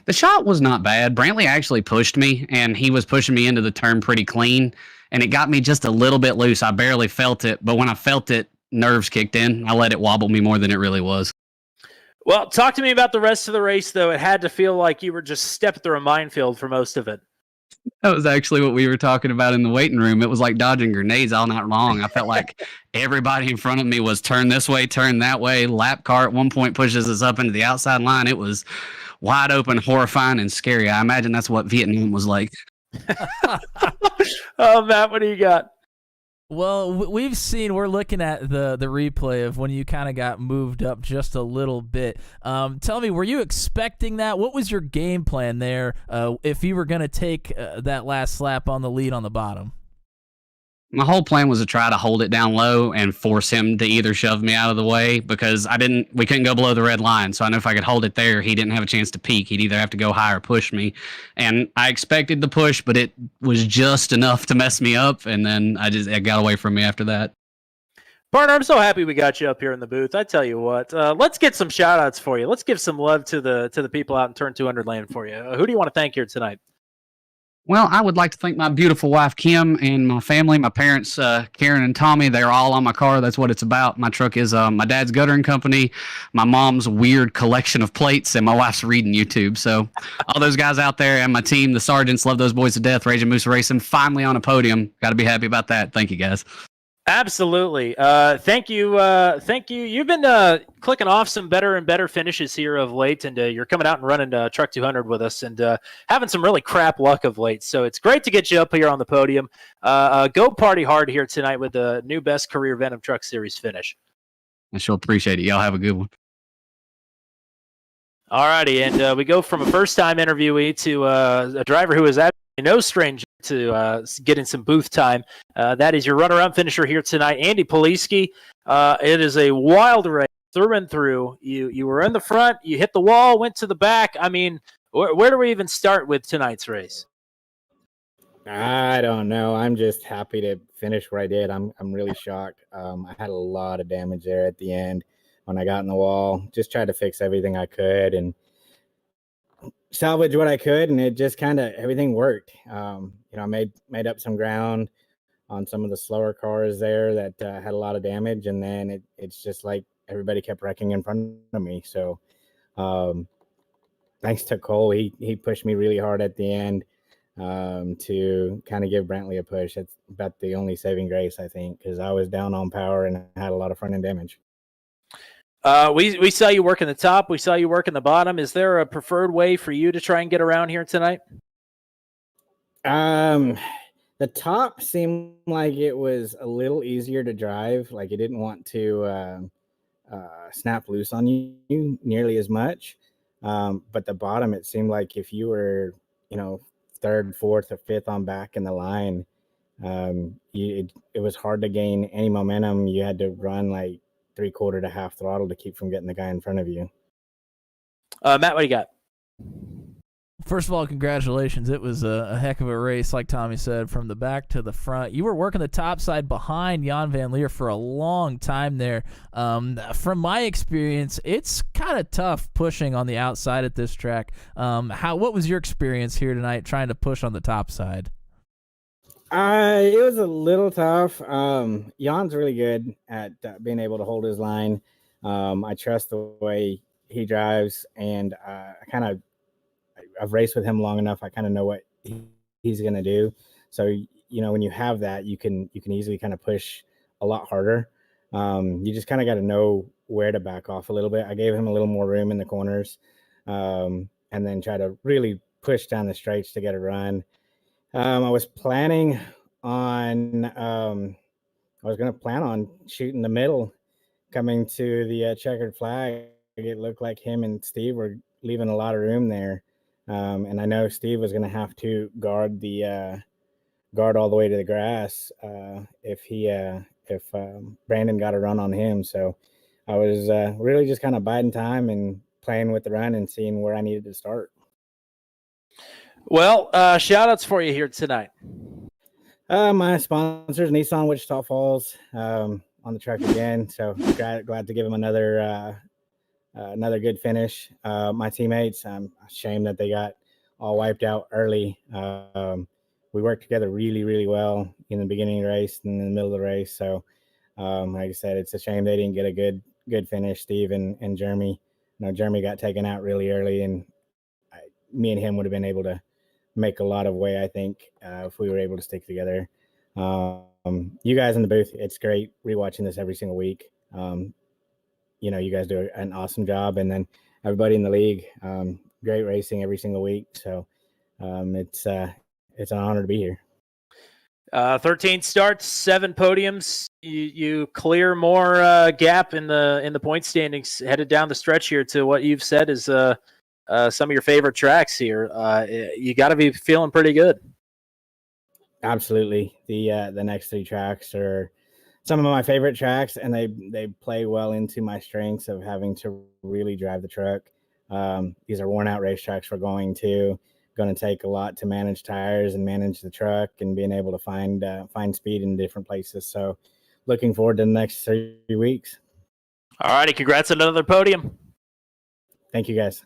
The shot was not bad. Brantley actually pushed me, and he was pushing me into the turn pretty clean, and it got me just a little bit loose. I barely felt it, but when I felt it, nerves kicked in. I let it wobble me more than it really was. Well, talk to me about the rest of the race, though. It had to feel like you were just stepping through a minefield for most of it. That was actually what we were talking about in the waiting room. It was like dodging grenades all night long. I felt like everybody in front of me was turn this way, turn that way. Lap car at one point pushes us up into the outside line. It was wide open, horrifying, and scary. I imagine that's what Vietnam was like. Oh, Matt, what do you got? Well, we're looking at the replay of when you kind of got moved up just a little bit. Tell me, were you expecting that? What was your game plan there if you were going to take that last slap on the lead on the bottom? My whole plan was to try to hold it down low and force him to either shove me out of the way because we couldn't go below the red line. So I know if I could hold it there, he didn't have a chance to peek. He'd either have to go high or push me. And I expected the push, but it was just enough to mess me up. And then it got away from me after that. Partner, I'm so happy we got you up here in the booth. I tell you what, let's get some shout outs for you. Let's give some love to the people out in Turn 200 land for you. Who do you want to thank here tonight? Well, I would like to thank my beautiful wife, Kim, and my family, my parents, Karen and Tommy. They're all on my car. That's what it's about. My truck is my dad's guttering company, my mom's weird collection of plates, and my wife's reading YouTube. So all those guys out there and my team, the sergeants, love those boys to death. Raging Moose Racing, finally on a podium. Got to be happy about that. Thank you, guys. Absolutely. Thank you. Thank you. You've been clicking off some better and better finishes here of late, and you're coming out and running Truck 200 with us and having some really crap luck of late. So it's great to get you up here on the podium. Go party hard here tonight with the new best career Venom Truck Series finish. I sure appreciate it. Y'all have a good one. All righty, and we go from a first-time interviewee to a driver who is absolutely no stranger to getting some booth time. That is your runner-up finisher here tonight, Andy Poliski. It is a wild race through and through. You were in the front, you hit the wall, went to the back. I mean, where do we even start with tonight's race? I don't know. I'm just happy to finish where I did. I'm really shocked. I had a lot of damage there at the end when I got in the wall. Just tried to fix everything I could and salvage what I could, and it just kind of everything worked. I made up some ground on some of the slower cars there that had a lot of damage, and then it's just like everybody kept wrecking in front of me. So thanks to Cole, he pushed me really hard at the end to kind of give Brantley a push. It's about the only saving grace, I think, because I was down on power and had a lot of front end damage. We saw you work in the top. We saw you work in the bottom. Is there a preferred way for you to try and get around here tonight? The top seemed like it was a little easier to drive. Like it didn't want to snap loose on you nearly as much. But the bottom, it seemed like if you were, third, fourth, or fifth on back in the line, it was hard to gain any momentum. You had to run like 3/4 to half throttle to keep from getting the guy in front of you. Matt, what do you got? First of all, congratulations. It was a heck of a race, like Tommy said, from the back to the front. You were working the top side behind Jan Van Leer for a long time there. From my experience, it's kind of tough pushing on the outside at this track. What was your experience here tonight trying to push on the top side? It was a little tough. Jan's really good at being able to hold his line. I trust the way he drives, and I've raced with him long enough. I kind of know what he's going to do. So, when you have that, you can easily kind of push a lot harder. You just kind of got to know where to back off a little bit. I gave him a little more room in the corners, and then try to really push down the straights to get a run. I was planning on plan on shooting the middle, coming to the checkered flag. It looked like him and Steve were leaving a lot of room there, and I know Steve was going to have to guard all the way to the grass if Brandon got a run on him. So I was really just kind of biding time and playing with the run and seeing where I needed to start. Well, shout outs for you here tonight. My sponsors, Nissan Wichita Falls, on the track again. So glad to give them another good finish. My teammates, I'm ashamed that they got all wiped out early. We worked together really, really well in the beginning of the race and in the middle of the race. So, like I said, it's a shame they didn't get a good finish. Steve and Jeremy. Jeremy got taken out really early, and me and him would have been able to make a lot of way, I think, if we were able to stick together. You guys in the booth, it's great rewatching this every single week. You guys do an awesome job, and then everybody in the league, great racing every single week. So it's an honor to be here. 13 starts, 7 podiums. You clear more gap in the point standings headed down the stretch here to what you've said is some of your favorite tracks here. You got to be feeling pretty good. Absolutely. The next 3 tracks are some of my favorite tracks, and they play well into my strengths of having to really drive the truck. These are worn out racetracks we're going to take a lot to manage tires and manage the truck and being able to find speed in different places. So looking forward to the next 3 weeks. All righty. Congrats on another podium. Thank you, guys.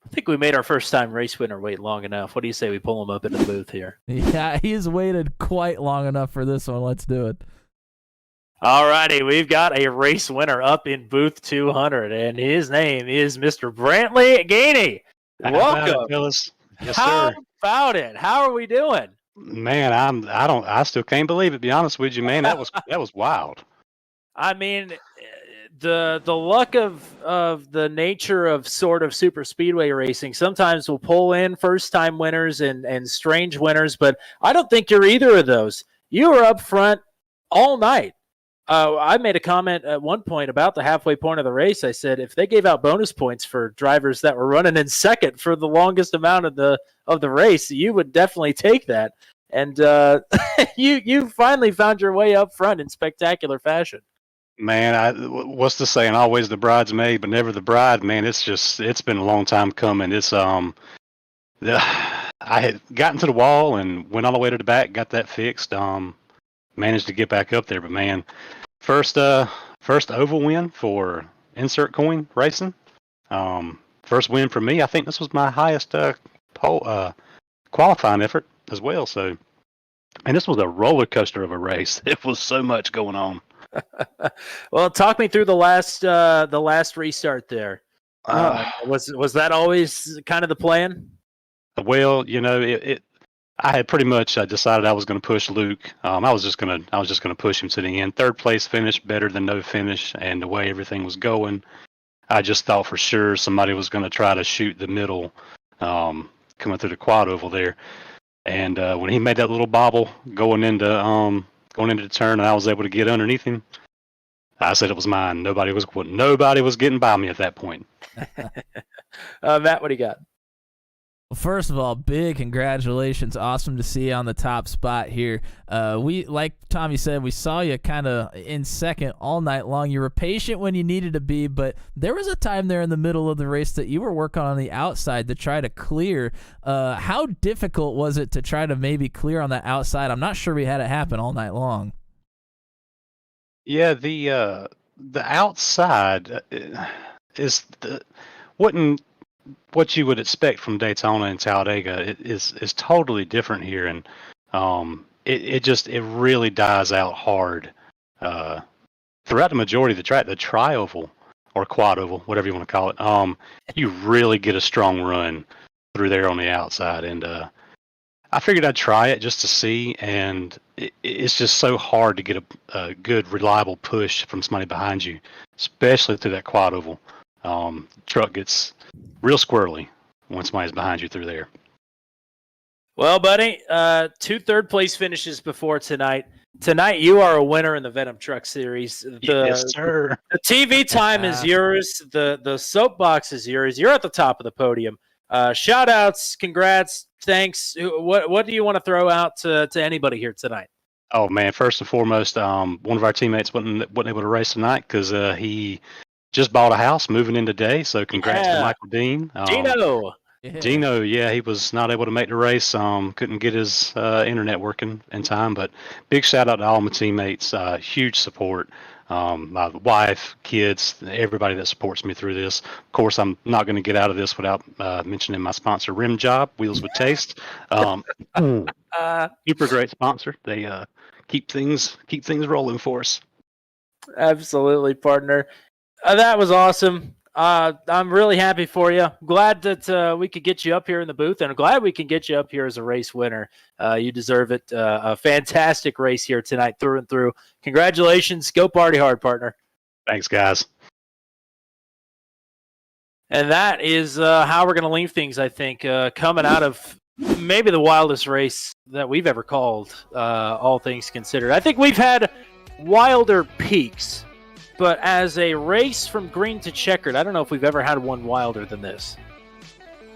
I think we made our first time race winner wait long enough. What do you say we pull him up into the booth here? Yeah, he's waited quite long enough for this one. Let's do it. All righty, we've got a race winner up in booth 200, and his name is Mr. Brantley Gainey. Welcome, Phyllis. Yes, How sir. about it? How are we doing? Man, I still can't believe it. To be honest with you, man, that was wild. I mean, the luck of the nature of sort of super speedway racing. Sometimes we'll pull in first time winners and strange winners, but I don't think you're either of those. You were up front all night. I made a comment at one point about the halfway point of the race. I said if they gave out bonus points for drivers that were running in second for the longest amount of the race, you would definitely take that. And you finally found your way up front in spectacular fashion. Man, what's the saying? Always the bridesmaid, but never the bride. Man, it's been a long time coming. I had gotten to the wall and went all the way to the back, got that fixed. Managed to get back up there, but man, first oval win for Insert Coin Racing. First win for me. I think this was my highest qualifying effort as well. So, and this was a roller coaster of a race. It was so much going on. Well, talk me through the last restart there. Was that always kind of the plan? Well, I had pretty much decided I was going to push Luke. I was just going to push him to the end. 3rd place finish, better than no finish, and the way everything was going, I just thought for sure somebody was going to try to shoot the middle, coming through the quad oval there. And when he made that little bobble going into the turn, and I was able to get underneath him, I said it was mine. Nobody was getting by me at that point. Matt, what do you got? Well, first of all, big congratulations. Awesome to see you on the top spot here. We, like Tommy said, we saw you kind of in second all night long. You were patient when you needed to be, but there was a time there in the middle of the race that you were working on the outside to try to clear. How difficult was it to try to maybe clear on the outside? I'm not sure we had it happen all night long. Yeah, the outside is what you would expect from Daytona and Talladega is totally different here, and it really dies out hard throughout the majority of the track. The tri-oval or quad oval, whatever you want to call it, you really get a strong run through there on the outside, and I figured I'd try it just to see, and it's just so hard to get a good, reliable push from somebody behind you, especially through that quad oval. Truck gets real squirrely when somebody's behind you through there. Well, buddy, 2 third place finishes before tonight. Tonight, you are a winner in the Venom Truck Series. Yes, sir. The TV time is yours. The soapbox is yours. You're at the top of the podium. Shout outs, congrats, thanks. What do you want to throw out to anybody here tonight? Oh man, first and foremost, one of our teammates wasn't able to race tonight because he just bought a house moving in today. So congrats to Michael Dean. Dino, yeah, he was not able to make the race. Couldn't get his internet working in time. But big shout out to all my teammates. Huge support. My wife, kids, everybody that supports me through this. Of course, I'm not going to get out of this without mentioning my sponsor, Rim Job, Wheels with Taste. Super great sponsor. They keep things rolling for us. Absolutely, partner. That was awesome. I'm really happy for you. Glad that we could get you up here in the booth, and I'm glad we can get you up here as a race winner. You deserve it. A fantastic race here tonight through and through. Congratulations. Go party hard, partner. Thanks, guys. And that is how we're going to leave things, I think, coming out of maybe the wildest race that we've ever called, all things considered. I think we've had wilder peaks, but as a race from green to checkered, I don't know if we've ever had one wilder than this.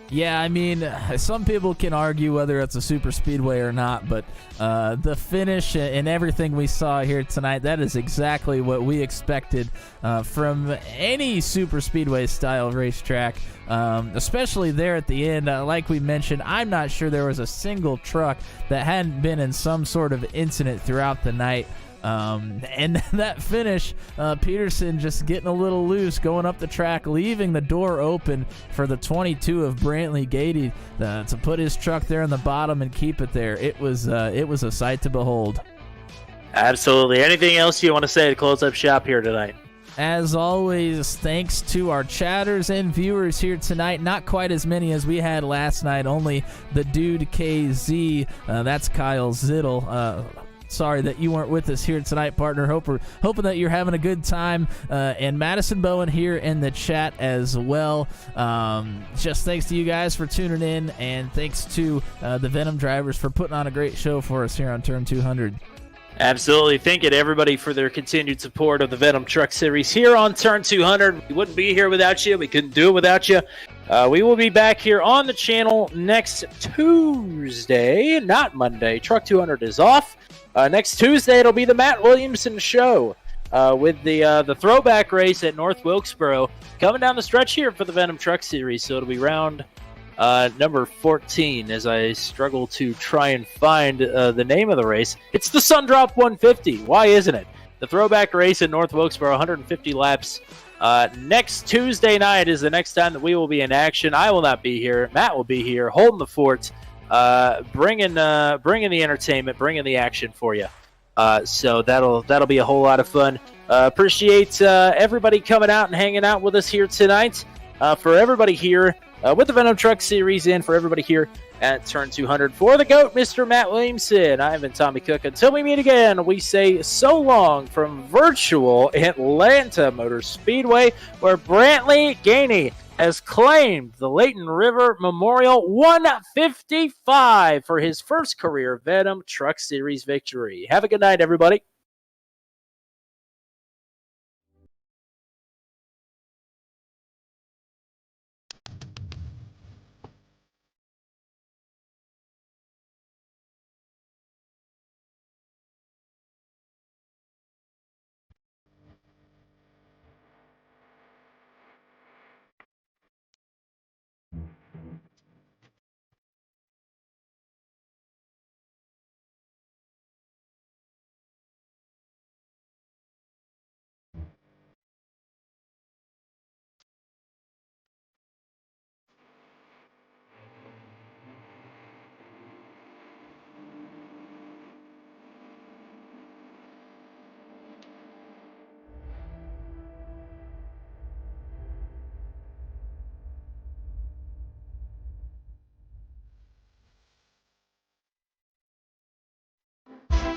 Yeah, I mean, some people can argue whether it's a super speedway or not, but the finish and everything we saw here tonight, that is exactly what we expected from any super speedway style racetrack, especially there at the end. Like we mentioned, I'm not sure there was a single truck that hadn't been in some sort of incident throughout the night. And that finish, Peterson just getting a little loose, going up the track, leaving the door open for the 22 of Brantley Gady to put his truck there in the bottom and keep it there. It was a sight to behold. Absolutely. Anything else you want to say to close up shop here tonight? As always, thanks to our chatters and viewers here tonight. Not quite as many as we had last night. Only the Dude KZ, that's Kyle Zittel. Sorry that you weren't with us here tonight, partner. Hoping that you're having a good time. And Madison Bowen here in the chat as well. Just thanks to you guys for tuning in, and thanks to the Venom drivers for putting on a great show for us here on Turn 200. Absolutely. Thank you to everybody for their continued support of the Venom Truck Series here on Turn 200. We wouldn't be here without you. We couldn't do it without you. We will be back here on the channel next Tuesday, not Monday. Truck 200 is off. Next Tuesday, it'll be the Matt Williamson Show with the throwback race at North Wilkesboro coming down the stretch here for the Venom Truck Series. So it'll be round number 14 as I struggle to try and find the name of the race. It's the Sundrop 150. Why isn't it? The throwback race at North Wilkesboro, 150 laps. Next Tuesday night is the next time that we will be in action. I will not be here. Matt will be here holding the fort. Bringing the entertainment, bringing the action for you. So that'll be a whole lot of fun. Appreciate everybody coming out and hanging out with us here tonight. For everybody here with the Venom Truck Series, and for everybody here at Turn 200, for the GOAT, Mr. Matt Williamson, I've been Tommy Cook. Until we meet again, we say so long from virtual Atlanta Motor Speedway, where Brantley Gady has claimed the Layton River Memorial 155 for his first career Venom Truck Series victory. Have a good night, everybody.